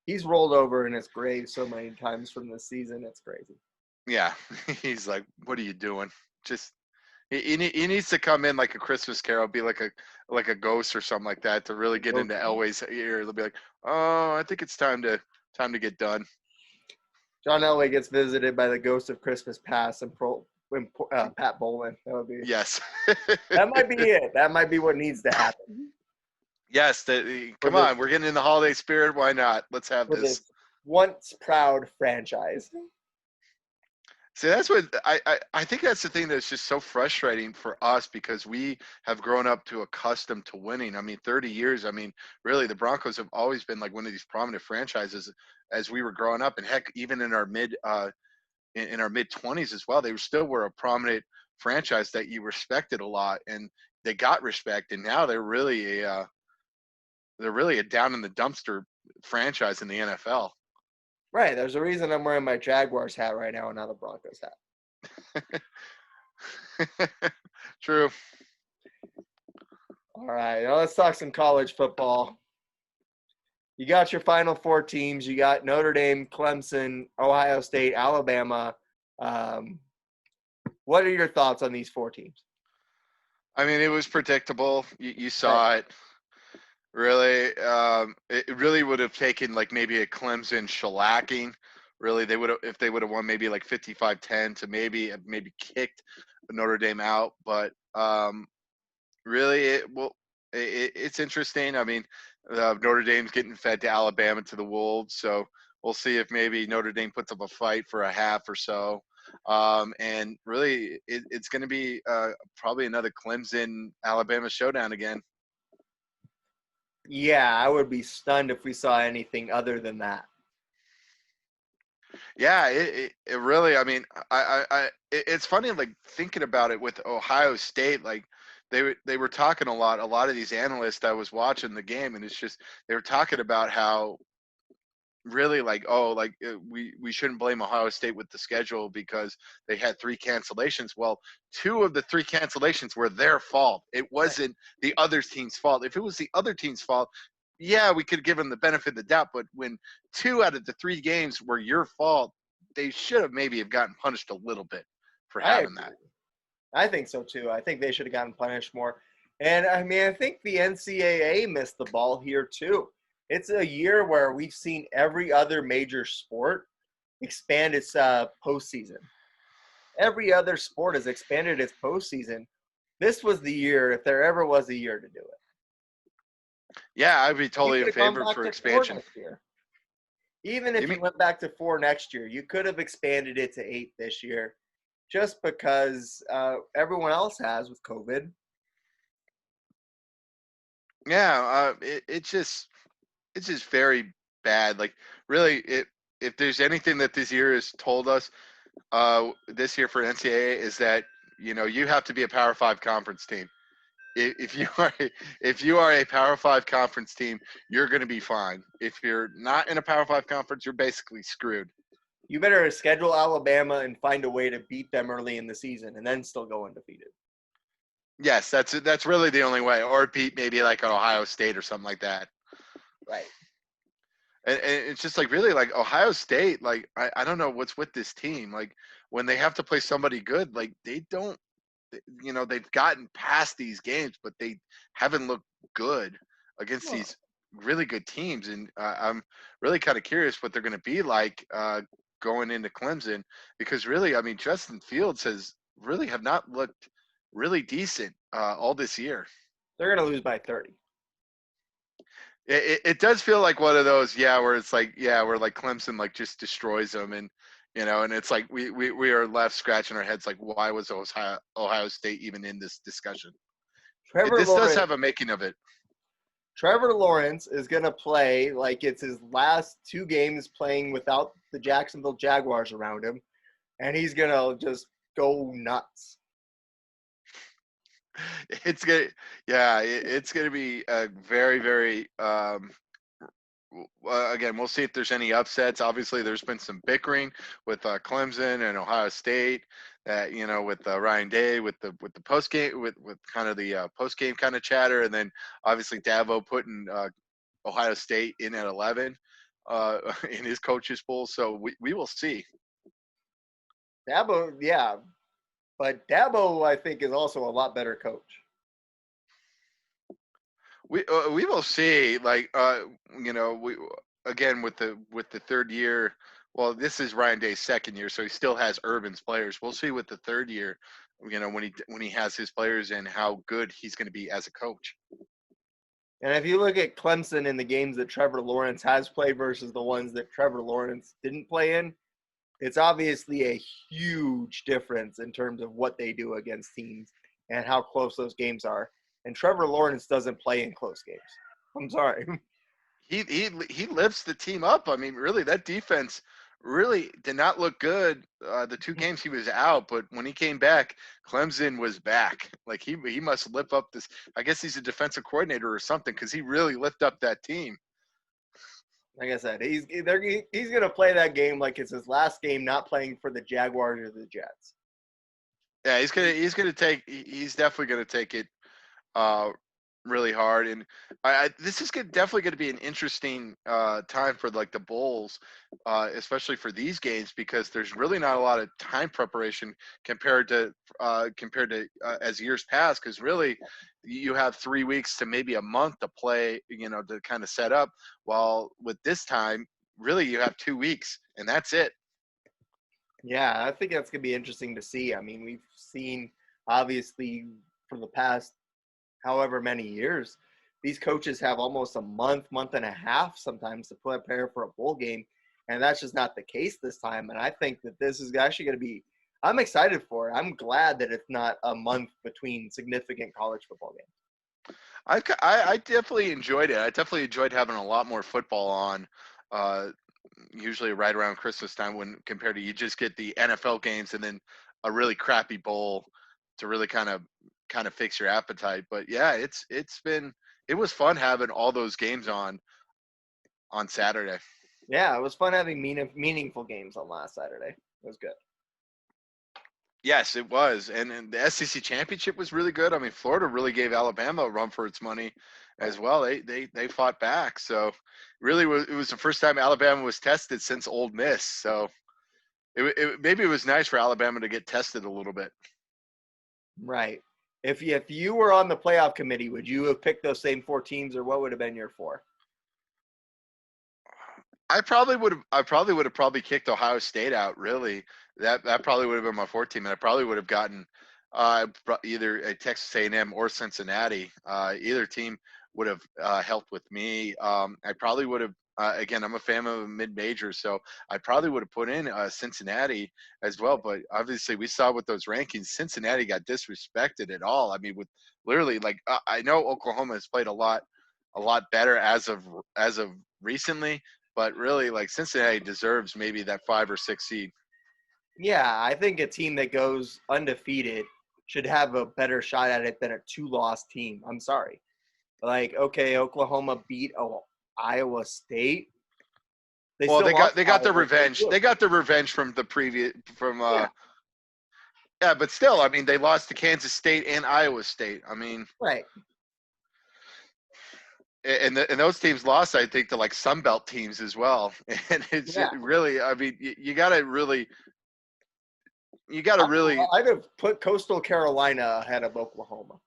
S2: He's rolled over in his grave so many times from this season. It's crazy.
S3: Yeah, he's like, what are you doing? Just he needs to come in like a Christmas Carol, be like a ghost or something like that to really get into Elway's ear. They'll be like, oh, I think it's time to get done.
S2: John Elway gets visited by the ghost of Christmas past and Pat Bowlen. That would be
S3: yes.
S2: That might be it. That might be what needs to happen.
S3: Yes, come on, we're getting in the holiday spirit. Why not? Let's have this
S2: once proud franchise.
S3: See, that's what I think that's the thing that's just so frustrating for us because we have grown up to accustomed to winning. I mean, 30 years. I mean, really, the Broncos have always been like one of these prominent franchises as we were growing up, and heck, even in our mid 20s as well, they were a prominent franchise that you respected a lot, and they got respect, and now they're really a down in the dumpster franchise in the NFL.
S2: Right. There's a reason I'm wearing my Jaguars hat right now and not the Broncos hat.
S3: True.
S2: All right. Now let's talk some college football. You got your Final Four teams. You got Notre Dame, Clemson, Ohio State, Alabama. What are your thoughts on these 4 teams?
S3: I mean, it was predictable. You saw it. Really, it really would have taken like maybe a Clemson shellacking. Really, they would have if they would have won maybe like 55-10 to maybe kicked Notre Dame out. But really, it's interesting. I mean, Notre Dame's getting fed to Alabama to the Wolves, so we'll see if maybe Notre Dame puts up a fight for a half or so. And really, it's going to be probably another Clemson Alabama showdown again.
S2: Yeah, I would be stunned if we saw anything other than that.
S3: Yeah, it really. I mean, it's funny like thinking about it with Ohio State. Like they were talking a lot. A lot of these analysts that was watching the game, and it's just they were talking about how really we shouldn't blame Ohio State with the schedule because they had 3 cancellations. Well, 2 of the 3 cancellations were their fault. It wasn't the other team's fault. If it was the other team's fault, yeah, we could give them the benefit of the doubt. But when 2 out of the 3 games were your fault, they should have maybe have gotten punished a little bit for
S2: I
S3: having
S2: agree.
S3: that.
S2: I think so too. I think they should have gotten punished more. And I mean, I think the NCAA missed the ball here too. It's a year where we've seen every other major sport expand its postseason. Every other sport has expanded its postseason. This was the year, if there ever was a year to do it.
S3: Yeah, I'd be
S2: You
S3: totally
S2: could
S3: in
S2: have gone
S3: favor
S2: back
S3: for
S2: to 4
S3: expansion.
S2: next year. Even if
S3: You mean,
S2: you went back to 4 next year, you could have expanded it to 8 this year just because everyone else has with COVID.
S3: yeah, it's just very bad. Like really, if there's anything that this year has told us, this year for NCAA is that you have to be a Power Five conference team. If you are if you are a Power Five conference team, you're going to be fine. If you're not in a Power Five conference, you're basically screwed.
S2: You better schedule Alabama and find a way to beat them early in the season and then still go undefeated.
S3: Yes, that's really the only way. Or beat maybe like an Ohio State or something like that.
S2: Right.
S3: And it's just like really like Ohio State. Like I don't know what's with this team. Like when they have to play somebody good, like they don't. They've gotten past these games, but they haven't looked good against
S2: Well,
S3: these really good teams. And I'm really kind of curious what they're going to be like going into Clemson because really, I mean, Justin Fields has really have not looked really decent all this year.
S2: they're going to lose by 30.
S3: It does feel like one of those, yeah, where it's like, yeah, where like Clemson like just destroys them, and and it's like we are left scratching our heads like, why was Ohio State even in this discussion?
S2: Trevor
S3: This does
S2: Lawrence,
S3: have a making of it.
S2: Trevor Lawrence is going to play like it's his last 2 games playing without the Jacksonville Jaguars around him, and he's going to just go nuts.
S3: It's gonna, yeah, it's gonna be a very, very. Again, we'll see if there's any upsets. Obviously, there's been some bickering with Clemson and Ohio State. That with Ryan Day with the post game with kind of the post game kind of chatter, and then obviously Dabo putting Ohio State in at 11 in his coaches pool. So we will see.
S2: Dabo, yeah. But Dabo, I think, is also a lot better coach.
S3: We will see. Like we again with the third year. Well, this is Ryan Day's second year, so he still has Urban's players. We'll see with the third year. When he has his players and how good he's going to be as a coach.
S2: And if you look at Clemson in the games that Trevor Lawrence has played versus the ones that Trevor Lawrence didn't play in, it's obviously a huge difference in terms of what they do against teams and how close those games are. And Trevor Lawrence doesn't play in close games. I'm sorry.
S3: He lifts the team up. I mean, really, that defense really did not look good the 2 games he was out, but when he came back, Clemson was back. Like he must lift up this. I guess he's a defensive coordinator or something because he really lifted up that team.
S2: Like I said, he's going to play that game like it's his last game, not playing for the Jaguars or the Jets.
S3: Yeah, he's definitely gonna take it really hard. And this is definitely going to be an interesting time for like the Bulls, especially for these games, because there's really not a lot of time preparation compared to as years past. Because really, you have 3 weeks to maybe a month to play, to kind of set up. While with this time, really, you have 2 weeks, and that's it.
S2: Yeah, I think that's going to be interesting to see. I mean, we've seen, obviously, for the past however many years, these coaches have almost a month and a half sometimes to prepare for a bowl game. And that's just not the case this time. And I think that this is actually going to be, I'm excited for it. I'm glad that it's not a month between significant college football games.
S3: I definitely enjoyed it. I definitely enjoyed having a lot more football on. Uh, Usually right around Christmas time, when compared to you just get the NFL games and then a really crappy bowl to really kind of fix your appetite. But yeah, it was fun having all those games on Saturday.
S2: Yeah, it was fun having meaningful games on last Saturday. It was good.
S3: Yes, it was. And the SEC championship was really good. I mean, Florida really gave Alabama a run for its money as well. They fought back. So really it was the first time Alabama was tested since Ole Miss. So maybe it was nice for Alabama to get tested a little bit.
S2: Right. If you were on the playoff committee, would you have picked those same four teams, or what would have been your four?
S3: I probably would have kicked Ohio State out. Really, that probably would have been my fourth team, and I probably would have gotten either a Texas A&M or Cincinnati. Either team would have helped with me. I probably would have. Again, I'm a fan of mid-majors, so I probably would have put in Cincinnati as well. But obviously, we saw with those rankings, Cincinnati got disrespected at all. I mean, with literally, like, I know Oklahoma has played a lot better as of recently, but really, like, Cincinnati deserves maybe that 5 or 6 seed.
S2: Yeah, I think a team that goes undefeated should have a better shot at it than a two-loss team. I'm sorry. Like, okay, Oklahoma beat Iowa State.
S3: Well,
S2: Still lost
S3: they got the
S2: Iowa State
S3: revenge.
S2: too.
S3: They got the revenge from the previous yeah, but still, I mean, they lost to Kansas State and Iowa State. I mean,
S2: Right.
S3: and those teams lost, I think, to like Sun Belt teams as well. And it's
S2: Yeah.
S3: really, I mean, you got to really
S2: I'd have put Coastal Carolina ahead of Oklahoma.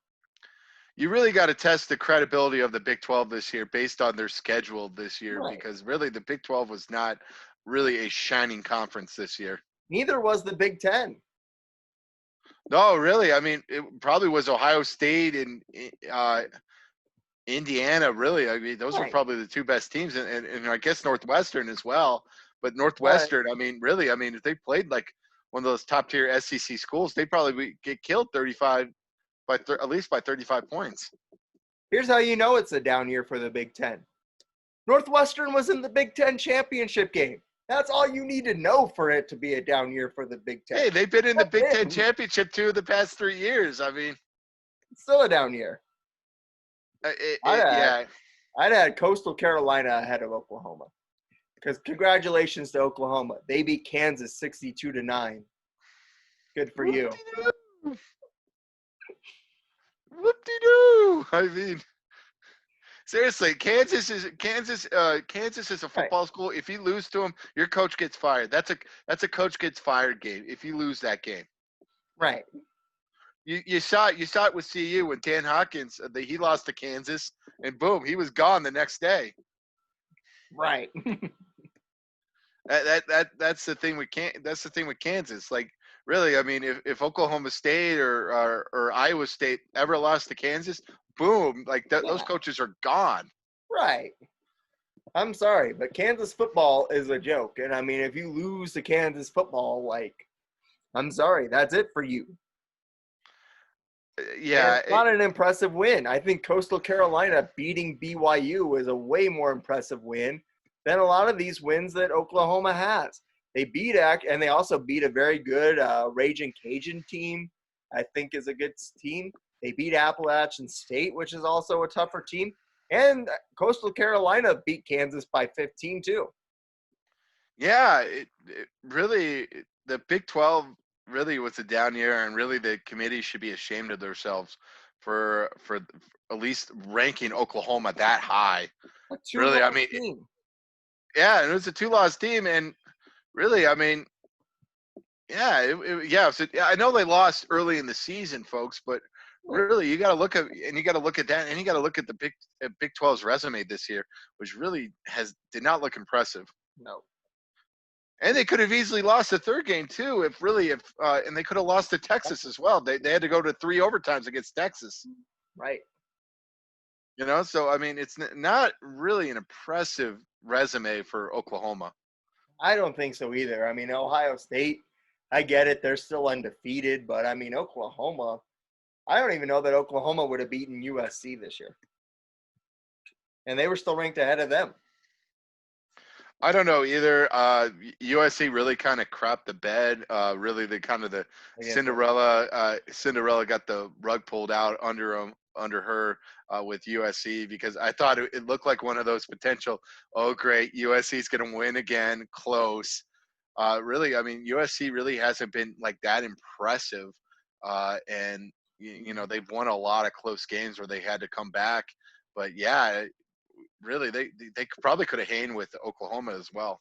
S3: you really got to test the credibility of the Big 12 this year based on their schedule this year,
S2: Right.
S3: because really the Big 12 was not really a shining conference this year.
S2: Neither was the Big Ten.
S3: No, really. I mean, it probably was Ohio State and Indiana. Really, I mean, those were probably the two best teams, and I guess Northwestern as well. But Northwestern, I mean, really, I mean, if they played like one of those top tier SEC schools, they'd probably get killed 35 at least by 35 points.
S2: Here's how you know it's a down year for the Big Ten. Northwestern was in the Big Ten championship game. That's all you need to know for it to be a down year for the Big Ten.
S3: Hey, they've been in the Big Ten championship 2 of the past 3 years. I mean,
S2: it's still a down year. I'd had Coastal Carolina ahead of Oklahoma. Because congratulations to Oklahoma. They beat Kansas 62-9. Good for you.
S3: Whoop-de-doo. I mean, seriously, Kansas is a football school. If you lose to them, your coach gets fired. That's a coach gets fired game if you lose that game.
S2: Right.
S3: You saw it with CU when Dan Hawkins he lost to Kansas, and boom, he was gone the next day.
S2: Right.
S3: That's the thing with Kansas. Like, really, I mean, if Oklahoma State or Iowa State ever lost to Kansas, boom, like those coaches are gone.
S2: Right. I'm sorry, but Kansas football is a joke. And I mean, if you lose to Kansas football, like, I'm sorry, that's it for you.
S3: Yeah.
S2: It's not an impressive win. I think Coastal Carolina beating BYU is a way more impressive win than a lot of these wins that Oklahoma has. They beat and they also beat a very good Raging Cajun team, I think is a good team. They beat Appalachian State, which is also a tougher team. And Coastal Carolina beat Kansas by 15 too.
S3: Yeah, really, the Big 12 really was a down year, and really the committee should be ashamed of themselves for at least ranking Oklahoma that high.
S2: A
S3: Really, I
S2: two-loss
S3: mean,
S2: team.
S3: yeah, and it was a 2-loss team, and really, I mean, yeah, yeah. So yeah, I know they lost early in the season, folks, but really, you got to look at that, and you got to look at the Big 12's resume this year, which really did not look impressive.
S2: No.
S3: And they could have easily lost the third game too, and they could have lost to Texas as well. They had to go to 3 overtimes against Texas.
S2: Right.
S3: So I mean, it's not really an impressive resume for Oklahoma.
S2: I don't think so either. I mean, Ohio State, I get it. They're still undefeated, but I mean, Oklahoma, I don't even know that Oklahoma would have beaten USC this year. And they were still ranked ahead of them.
S3: I don't know either. USC really kind of crapped the bed. Really, the Cinderella got the rug pulled out under her with USC, because I thought it looked like one of those potential. Oh, great, USC's going to win again, close. Really, I mean, USC really hasn't been like that impressive, and they've won a lot of close games where they had to come back. But yeah, really, they probably could have hanged with Oklahoma as well.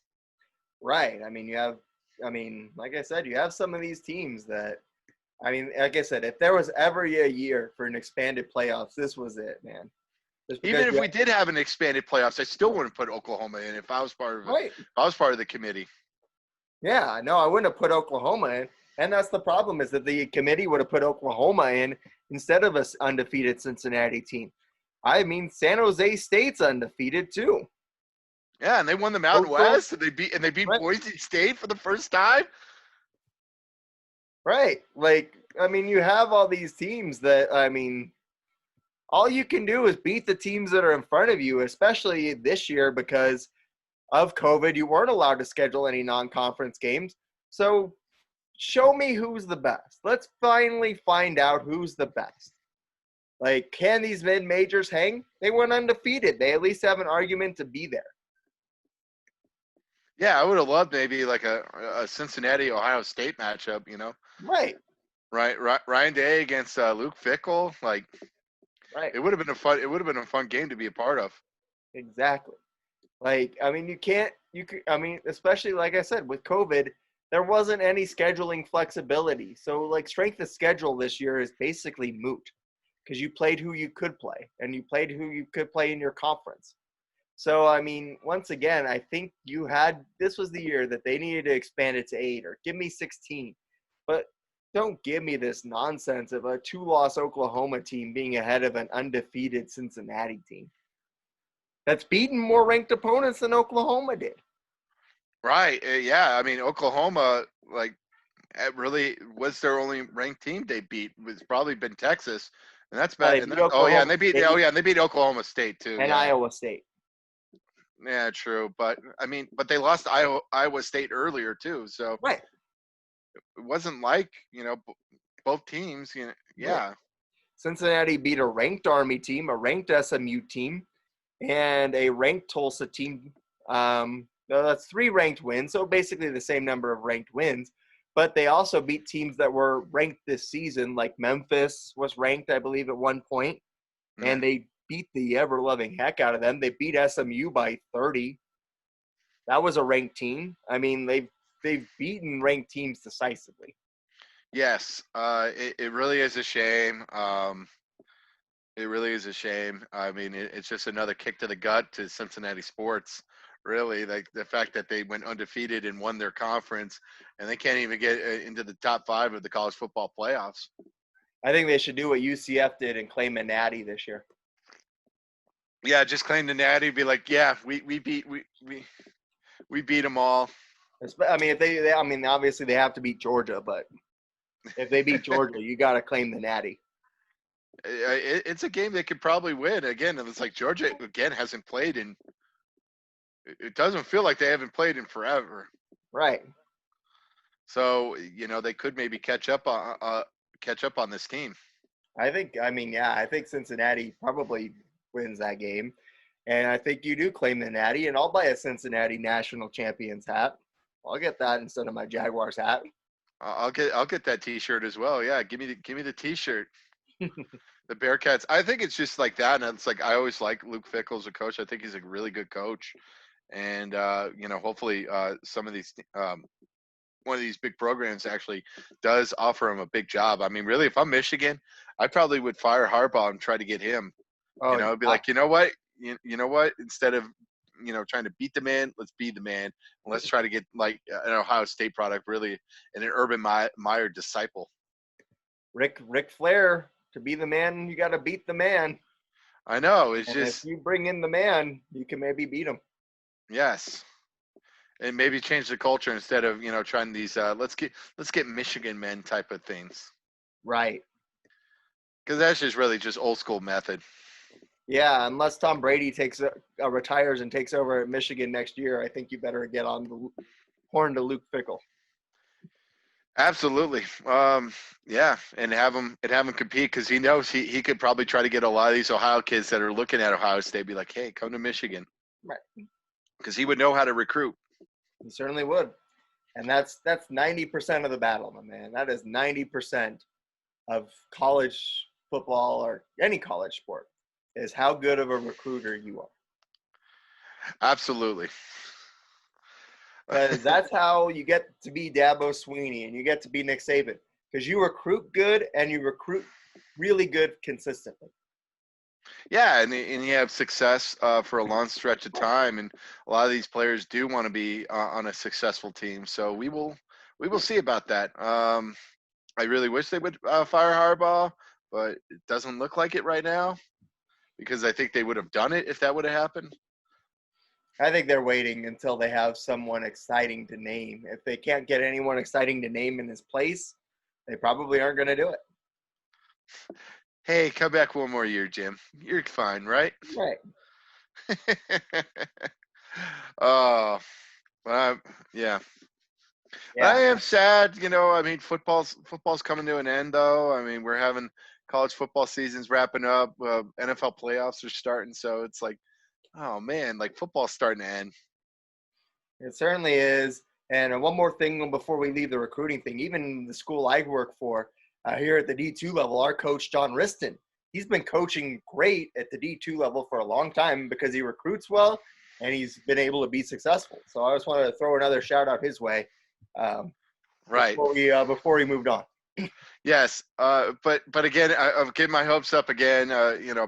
S2: Right. I mean, like I said, you have some of these teams that, I mean, like I said, if there was ever a year for an expanded playoffs, this was it, man.
S3: Even if we did have an expanded playoffs, I still wouldn't put Oklahoma in if I was part of it.
S2: Right.
S3: If I was part of the committee.
S2: Yeah, no, I wouldn't have put Oklahoma in. And that's the problem, is that the committee would have put Oklahoma in instead of an undefeated Cincinnati team. I mean, San Jose State's undefeated too.
S3: Yeah, and they won the Mountain West, and they beat
S2: right.
S3: Boise State for the first time.
S2: Right. Like, I mean, you have all these teams that, I mean, all you can do is beat the teams that are in front of you, especially this year because of COVID. You weren't allowed to schedule any non-conference games. So show me who's the best. Let's finally find out who's the best. Like, can these mid-majors hang? They went undefeated. They at least have an argument to be there.
S3: Yeah, I would have loved maybe like a Cincinnati-Ohio State matchup,
S2: Right.
S3: Right. Ryan Day against Luke Fickell. Like,
S2: right.
S3: It would have been a fun game to be a part of.
S2: Exactly. Like, I mean, especially like I said, with COVID, there wasn't any scheduling flexibility. So, like, strength of schedule this year is basically moot because you played who you could play and you played who you could play in your conference. So, I mean, once again, I think this was the year that they needed to expand it to 8 or give me 16. But don't give me this nonsense of a 2-loss Oklahoma team being ahead of an undefeated Cincinnati team that's beaten more ranked opponents than Oklahoma did.
S3: Right. Yeah. I mean, Oklahoma, like, it really was their only ranked team they beat. It's probably been Texas, and that's bad. And they beat Oklahoma State too,
S2: and Iowa State.
S3: Yeah, true. But I mean, they lost Iowa State earlier too, so
S2: right.
S3: It wasn't like both teams. Yeah.
S2: Right. Cincinnati beat a ranked Army team, a ranked SMU team, and a ranked Tulsa team. That's 3 ranked wins, so basically the same number of ranked wins. But they also beat teams that were ranked this season, like Memphis was ranked, I believe, at one point, and they beat the ever-loving heck out of them. They beat SMU by 30. That was a ranked team. I mean, they've beaten ranked teams decisively.
S3: Yes, it really is a shame. It really is a shame. I mean, it's just another kick to the gut to Cincinnati sports. Really, like the fact that they went undefeated and won their conference, and they can't even get into the top 5 of the college football playoffs.
S2: I think they should do what UCF did and claim a natty this year.
S3: Yeah, just claim the natty. Be like, yeah, we beat them all.
S2: I mean, if obviously they have to beat Georgia, but if they beat Georgia, you got to claim the natty.
S3: It's a game they could probably win. Again, it's like Georgia again hasn't played in. It doesn't feel like they haven't played in forever.
S2: Right.
S3: So they could maybe catch up on this team.
S2: I think Cincinnati probably wins that game, and I think you do claim the natty, and I'll buy a Cincinnati national champions hat. I'll get that instead of my Jaguars hat.
S3: I'll get that T-shirt as well. Yeah, give me the T-shirt. The Bearcats. I think it's just like that, and it's like I always like Luke Fickell as a coach. I think he's a really good coach, and hopefully some of these one of these big programs actually does offer him a big job. I mean, really, if I'm Michigan, I probably would fire Harbaugh and try to get him.
S2: Oh,
S3: It'd be like, you know what, you know what, instead of trying to beat the man, let's be the man. And let's try to get like an Ohio State product, really, and an Urban Meyer disciple.
S2: Rick Flair, to be the man, you got to beat the man.
S3: I know. It's
S2: And
S3: just
S2: if you bring in the man, you can maybe beat him.
S3: yes. And maybe change the culture instead of trying these let's get Michigan men type of things.
S2: Right.
S3: Because that's just really just old school method.
S2: Yeah, unless Tom Brady retires and takes over at Michigan next year, I think you better get on the horn to Luke Fickell.
S3: Absolutely. Yeah, and have him compete because he knows he could probably try to get a lot of these Ohio kids that are looking at Ohio State be like, hey, come to Michigan.
S2: Right.
S3: Because he would know how to recruit.
S2: He certainly would. And that's 90% of the battle, my man. That is 90% of college football or any college sport is how good of a recruiter you are.
S3: Absolutely.
S2: Because that's how you get to be Dabo Swinney and you get to be Nick Saban. Because you recruit good and you recruit really good consistently.
S3: Yeah, and you have success for a long stretch of time, and a lot of these players do want to be on a successful team. So we will see about that. I really wish they would fire Harbaugh, but it doesn't look like it right now because I think they would have done it if that would have happened.
S2: I think they're waiting until they have someone exciting to name. If they can't get anyone exciting to name in his place, they probably aren't going to do it.
S3: Hey, come back one more year, Jim. You're fine, right?
S2: Right.
S3: Oh, yeah.
S2: Yeah.
S3: I am sad, I mean, football's coming to an end, though. I mean, we're having college football seasons wrapping up. NFL playoffs are starting, so it's like, oh man, like football's starting to end.
S2: It certainly is. And one more thing before we leave the recruiting thing, even the school I work for here at the D2 level, our coach, John Riston, he's been coaching great at the D2 level for a long time because he recruits well and he's been able to be successful. So I just wanted to throw another shout out his way
S3: Right.
S2: Before we moved on.
S3: Yes, but again, I'll get my hopes up again.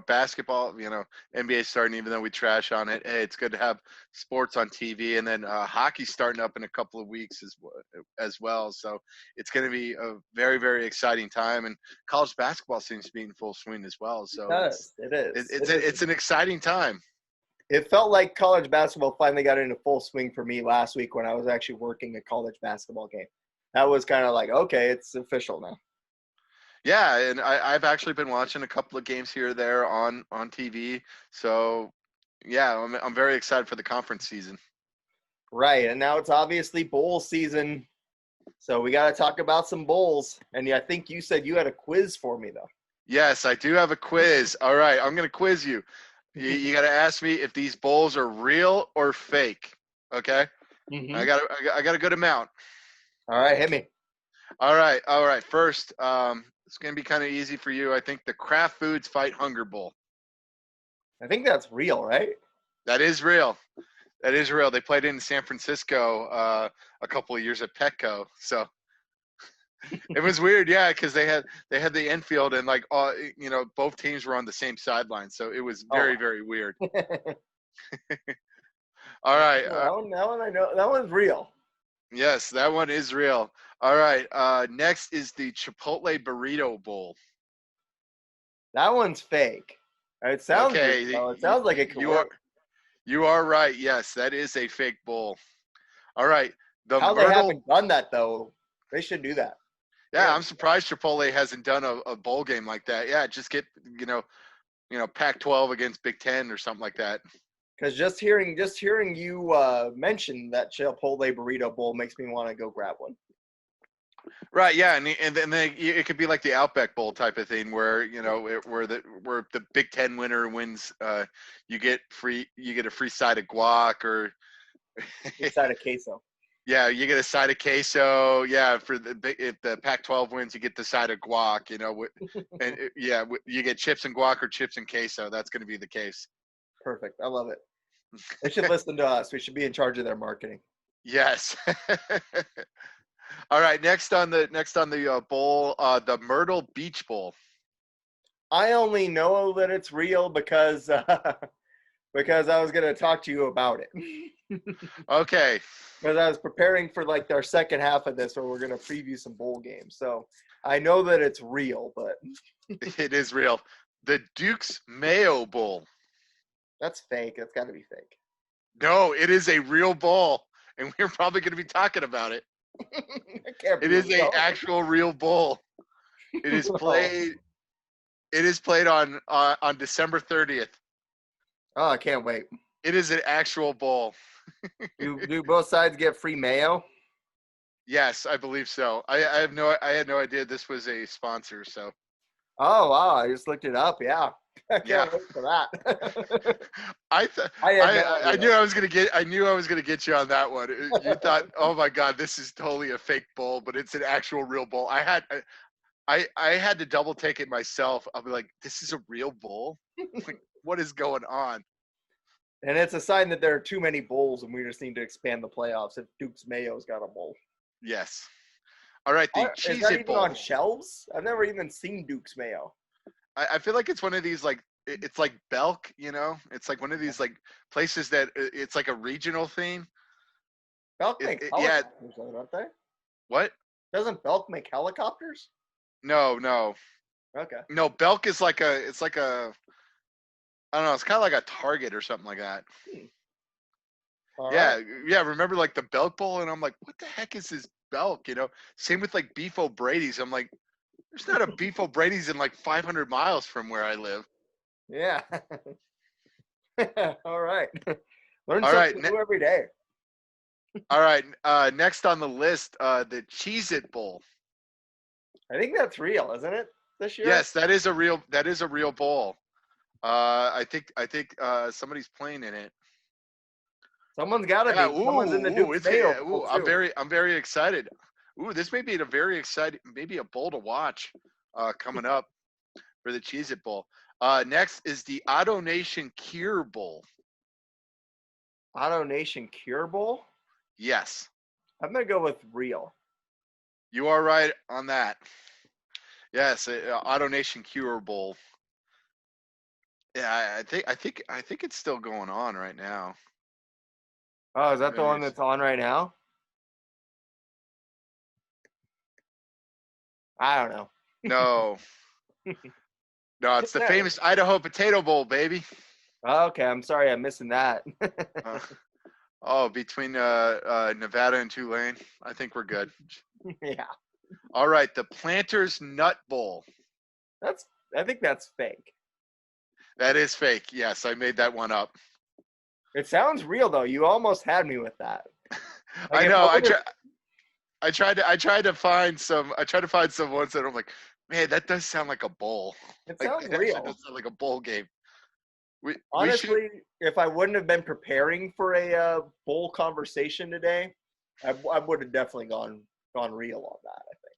S3: Basketball, NBA starting, even though we trash on it. Hey, it's good to have sports on TV, and then hockey starting up in a couple of weeks as well. So it's going to be a very, very exciting time, and college basketball seems to be in full swing as well. So
S2: It is.
S3: It's an exciting time.
S2: It felt like college basketball finally got into full swing for me last week when I was actually working a college basketball game. That was kind of like, okay, it's official now.
S3: Yeah, and I've actually been watching a couple of games here or there on TV. So, yeah, I'm very excited for the conference season.
S2: Right, and now it's obviously bowl season, so we got to talk about some bowls. And I think you said you had a quiz for me, though.
S3: Yes, I do have a quiz. All right, I'm going to quiz you. You got to ask me if these bowls are real or fake. Okay,
S2: Mm-hmm.
S3: I got a good amount.
S2: All right, hit me.
S3: All right. First, it's going to be kind of easy for you. I think the Kraft Foods Fight Hunger Bowl.
S2: I think that's real, right?
S3: That is real. They played in San Francisco a couple of years at Petco. So it was weird, yeah, because they had the infield and like both teams were on the same sideline. So it was very, very weird. All right.
S2: That one I know. That one's real.
S3: Yes, that one is real. All right. Next is the Chipotle Burrito Bowl.
S2: That one's fake. It sounds
S3: okay.
S2: real. It sounds like it could work.
S3: You are right. Yes, that is a fake bowl. All right.
S2: They haven't done that though. They should do that.
S3: Yeah, I'm surprised Chipotle hasn't done a bowl game like that. Yeah, just get Pac-12 against Big Ten or something like that.
S2: Because just hearing you mention that Chipotle Burrito Bowl makes me want to go grab one.
S3: Right, yeah, and then it could be like the Outback Bowl type of thing, where where the Big Ten winner wins, you get a free side of guac or
S2: side of queso.
S3: Yeah, you get a side of queso. Yeah, if the Pac-12 wins, you get the side of guac. You get chips and guac or chips and queso. That's going to be the case.
S2: Perfect. I love it. They should listen to us. We should be in charge of their marketing.
S3: Yes. All right. Next on the bowl, the Myrtle Beach Bowl.
S2: I only know that it's real because because I was going to talk to you about it.
S3: Okay.
S2: Because I was preparing for like our second half of this where we're going to preview some bowl games. So I know that it's real, but
S3: It is real. The Duke's Mayo Bowl.
S2: that's fake. That's got to be fake.
S3: No, it is a real bowl, and we're probably going to be talking about it.
S2: It can't be
S3: It is
S2: real.
S3: a actual real bowl. It is played. It is played on December 30th.
S2: Oh, I can't wait.
S3: It is an actual bowl.
S2: Do both sides get free mayo?
S3: Yes, I believe so. I had no idea this was a sponsor. So
S2: Oh wow! I just looked it up. Yeah, I can't wait for that.
S3: I knew I was gonna get you on that one. You thought, oh my God, this is totally a fake bowl, but it's an actual real bowl. I had to double take it myself. I'll be like, this is a real bowl? Like, what is going on?
S2: And it's a sign that there are too many bowls, and we just need to expand the playoffs. If Duke's Mayo's got a bowl,
S3: Yes. All right, the
S2: is that
S3: Cheez-It
S2: even
S3: Bowl.
S2: on shelves? I've never even seen Duke's Mayo.
S3: I feel like it's one of these, like, it's like Belk, It's like one of these, like, places that it's like a regional thing.
S2: Belk makes helicopters, don't they?
S3: What?
S2: Doesn't Belk make helicopters?
S3: No.
S2: Okay.
S3: No, Belk is like I don't know, it's kind of like a Target or something like that.
S2: All
S3: Yeah,
S2: right.
S3: yeah. Remember like the Belk Bowl, and I'm like, what the heck is this Belk? Same with like Beef O'Brady's. I'm like, there's not a Beef O'Brady's in like 500 miles from where I live.
S2: Yeah. All right. Learn
S3: All
S2: something
S3: right,
S2: new every day.
S3: All right. Next on the list, the Cheez-It Bowl.
S2: I think that's real, isn't it? This year?
S3: Yes, that is a real bowl. I think somebody's playing in it.
S2: Someone's got to
S3: Yeah,
S2: be. Someone's in the Duke's Mayo Bowl,
S3: I'm
S2: too.
S3: very excited. Ooh, this may be a very exciting, maybe a bowl to watch coming up for the Cheez-It Bowl. Next is the Auto Nation Cure Bowl.
S2: Auto Nation Cure Bowl?
S3: Yes.
S2: I'm going to go with real.
S3: You are right on that. Yes, Auto Nation Cure Bowl. Yeah, I think it's still going on right now.
S2: Oh, is that the one that's on right now? I don't know.
S3: No. No, it's the famous Idaho Potato Bowl, baby.
S2: Okay, I'm sorry I'm missing that.
S3: Between Nevada and Tulane, I think we're good.
S2: Yeah.
S3: All right, the Planters Nut Bowl.
S2: I think that's fake.
S3: That is fake. Yes, I made that one up.
S2: It sounds real though. You almost had me with that.
S3: I know. I tried to find some ones that I'm like, man, that does sound like a bowl.
S2: It
S3: Like,
S2: sounds
S3: that
S2: real.
S3: does sound like a bowl game.
S2: Honestly, if I wouldn't have been preparing for a bowl conversation today, I would have definitely gone real on that, I think.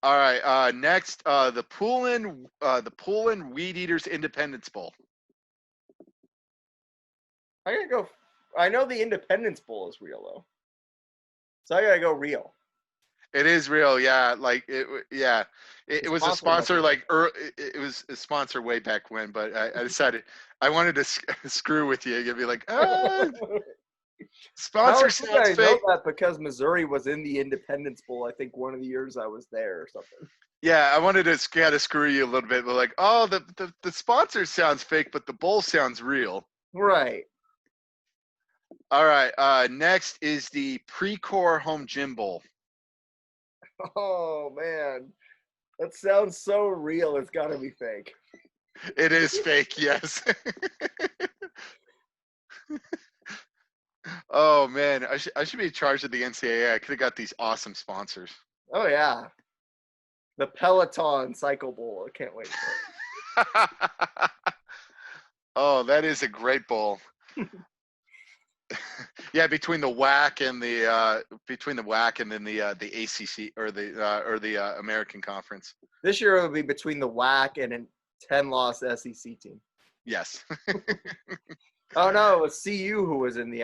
S3: All right. Next, the Poulin Weed Eaters Independence Bowl.
S2: I gotta go. I know the Independence Bowl is real though, so I gotta go real.
S3: It is real, yeah. Like it was a sponsor. Like it was a sponsor way back when, but I decided I wanted to screw with you. You'd be like, sponsor sounds fake.
S2: I know that because Missouri was in the Independence Bowl. I think one of the years I was there or something.
S3: Yeah, I wanted to kind of screw you a little bit, but like, oh, the sponsor sounds fake, but the bowl sounds real.
S2: Right.
S3: All right. Next is the Precor Home Gym Bowl.
S2: Oh man, that sounds so real. It's got to be fake.
S3: It is fake, yes. Oh man, I should be in charge of the NCAA. I could have got these awesome sponsors.
S2: Oh yeah, the Peloton Cycle Bowl. I can't wait for it.
S3: Oh, that is a great bowl. Yeah, between the WAC and then the ACC or the American Conference.
S2: This year it will be between the WAC and a 10-loss SEC team.
S3: Yes.
S2: Oh no, it was CU who was in the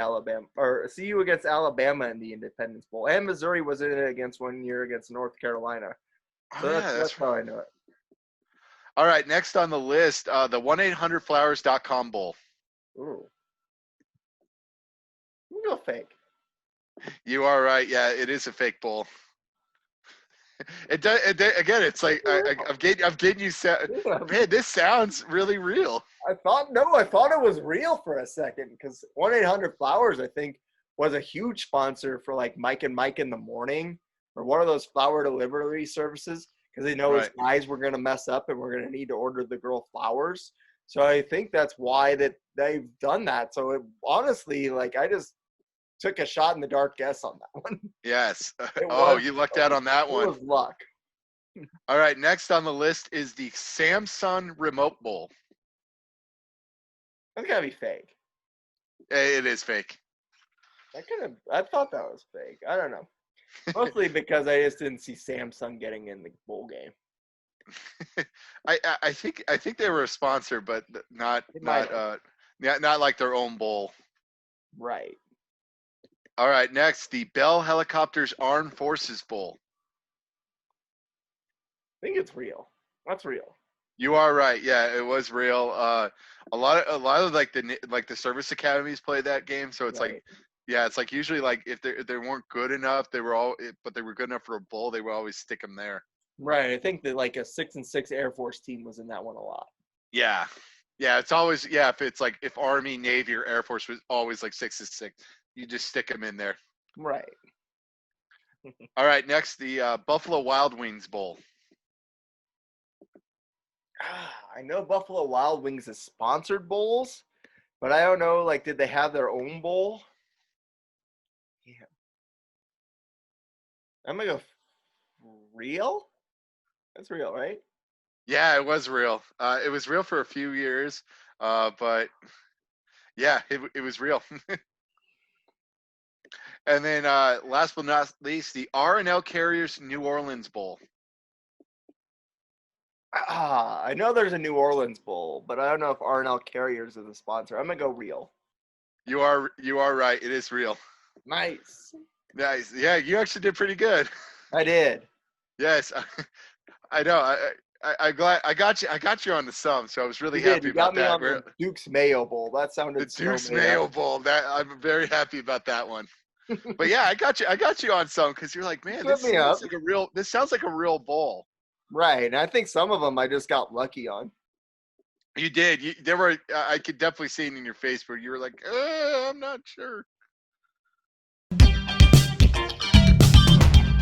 S2: CU against Alabama in the Independence Bowl, and Missouri was in it against 1 year against North Carolina. So that's how I know it.
S3: All right, next on the list, the 1-800-Flowers.com Bowl.
S2: Ooh. Real fake.
S3: You are right. Yeah, it is a fake bowl. It does. Again, it's like I'm getting you. Man, this sounds really real.
S2: I thought it was real for a second because 1-800-Flowers, I think, was a huge sponsor for like Mike and Mike in the Morning or one of those flower delivery services because they know his guys were going to mess up and we're going to need to order the girl flowers. So I think that's why that they've done that. So it, honestly, like I just took a shot in the dark guess on that one.
S3: Yes. You lucked out on that one.
S2: It was luck.
S3: All right. Next on the list is the Samsung Remote Bowl.
S2: That's gotta be fake.
S3: It is fake.
S2: I thought that was fake. I don't know. Mostly because I just didn't see Samsung getting in the bowl game.
S3: I think they were a sponsor, but not like their own bowl.
S2: Right.
S3: All right, next, the Bell Helicopters Armed Forces Bowl.
S2: I think it's real. That's real.
S3: You are right. Yeah, it was real. A lot of like the service academies play that game, so it's like, yeah, it's like usually like if they weren't good enough, but they were good enough for a bowl, they would always stick them there.
S2: Right. I think that like a 6-6 Air Force team was in that one a lot.
S3: Yeah. Yeah, it's always if Army, Navy, or Air Force was always like 6-6. You just stick them in there.
S2: Right.
S3: All right, next, the Buffalo Wild Wings Bowl.
S2: I know Buffalo Wild Wings is sponsored bowls, but I don't know, like, did they have their own bowl? Yeah. I'm going to go real? That's real, right?
S3: Yeah, it was real. It was real for a few years, but yeah, it was real. And then last but not least, the R&L Carriers New Orleans Bowl.
S2: I know there's a New Orleans Bowl, but I don't know if R&L Carriers is a sponsor. I'm going to go real.
S3: You are right. It is real.
S2: Nice.
S3: Nice. Yeah, you actually did pretty good.
S2: I did.
S3: Yes. I know. I'm glad I got you on the sum, so I was really happy about that.
S2: You got me on the Duke's Mayo Bowl. That sounded
S3: the Duke's Mayo Bowl. That I'm very happy about that one. But yeah, I got you on some because you're like, man, this sounds like a real bowl.
S2: Right, and I think some of them I just got lucky on.
S3: You did. I could definitely see it in your face where you were like, I'm not sure.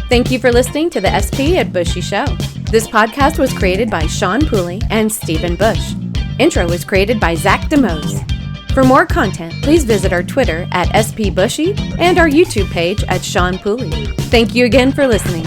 S4: Thank you for listening to the SP at Bushy Show. This podcast was created by Sean Pooley and Stephen Bush. Intro was created by Zach DeMose. For more content, please visit our Twitter at SP Bushy and our YouTube page at Sean Pooley. Thank you again for listening.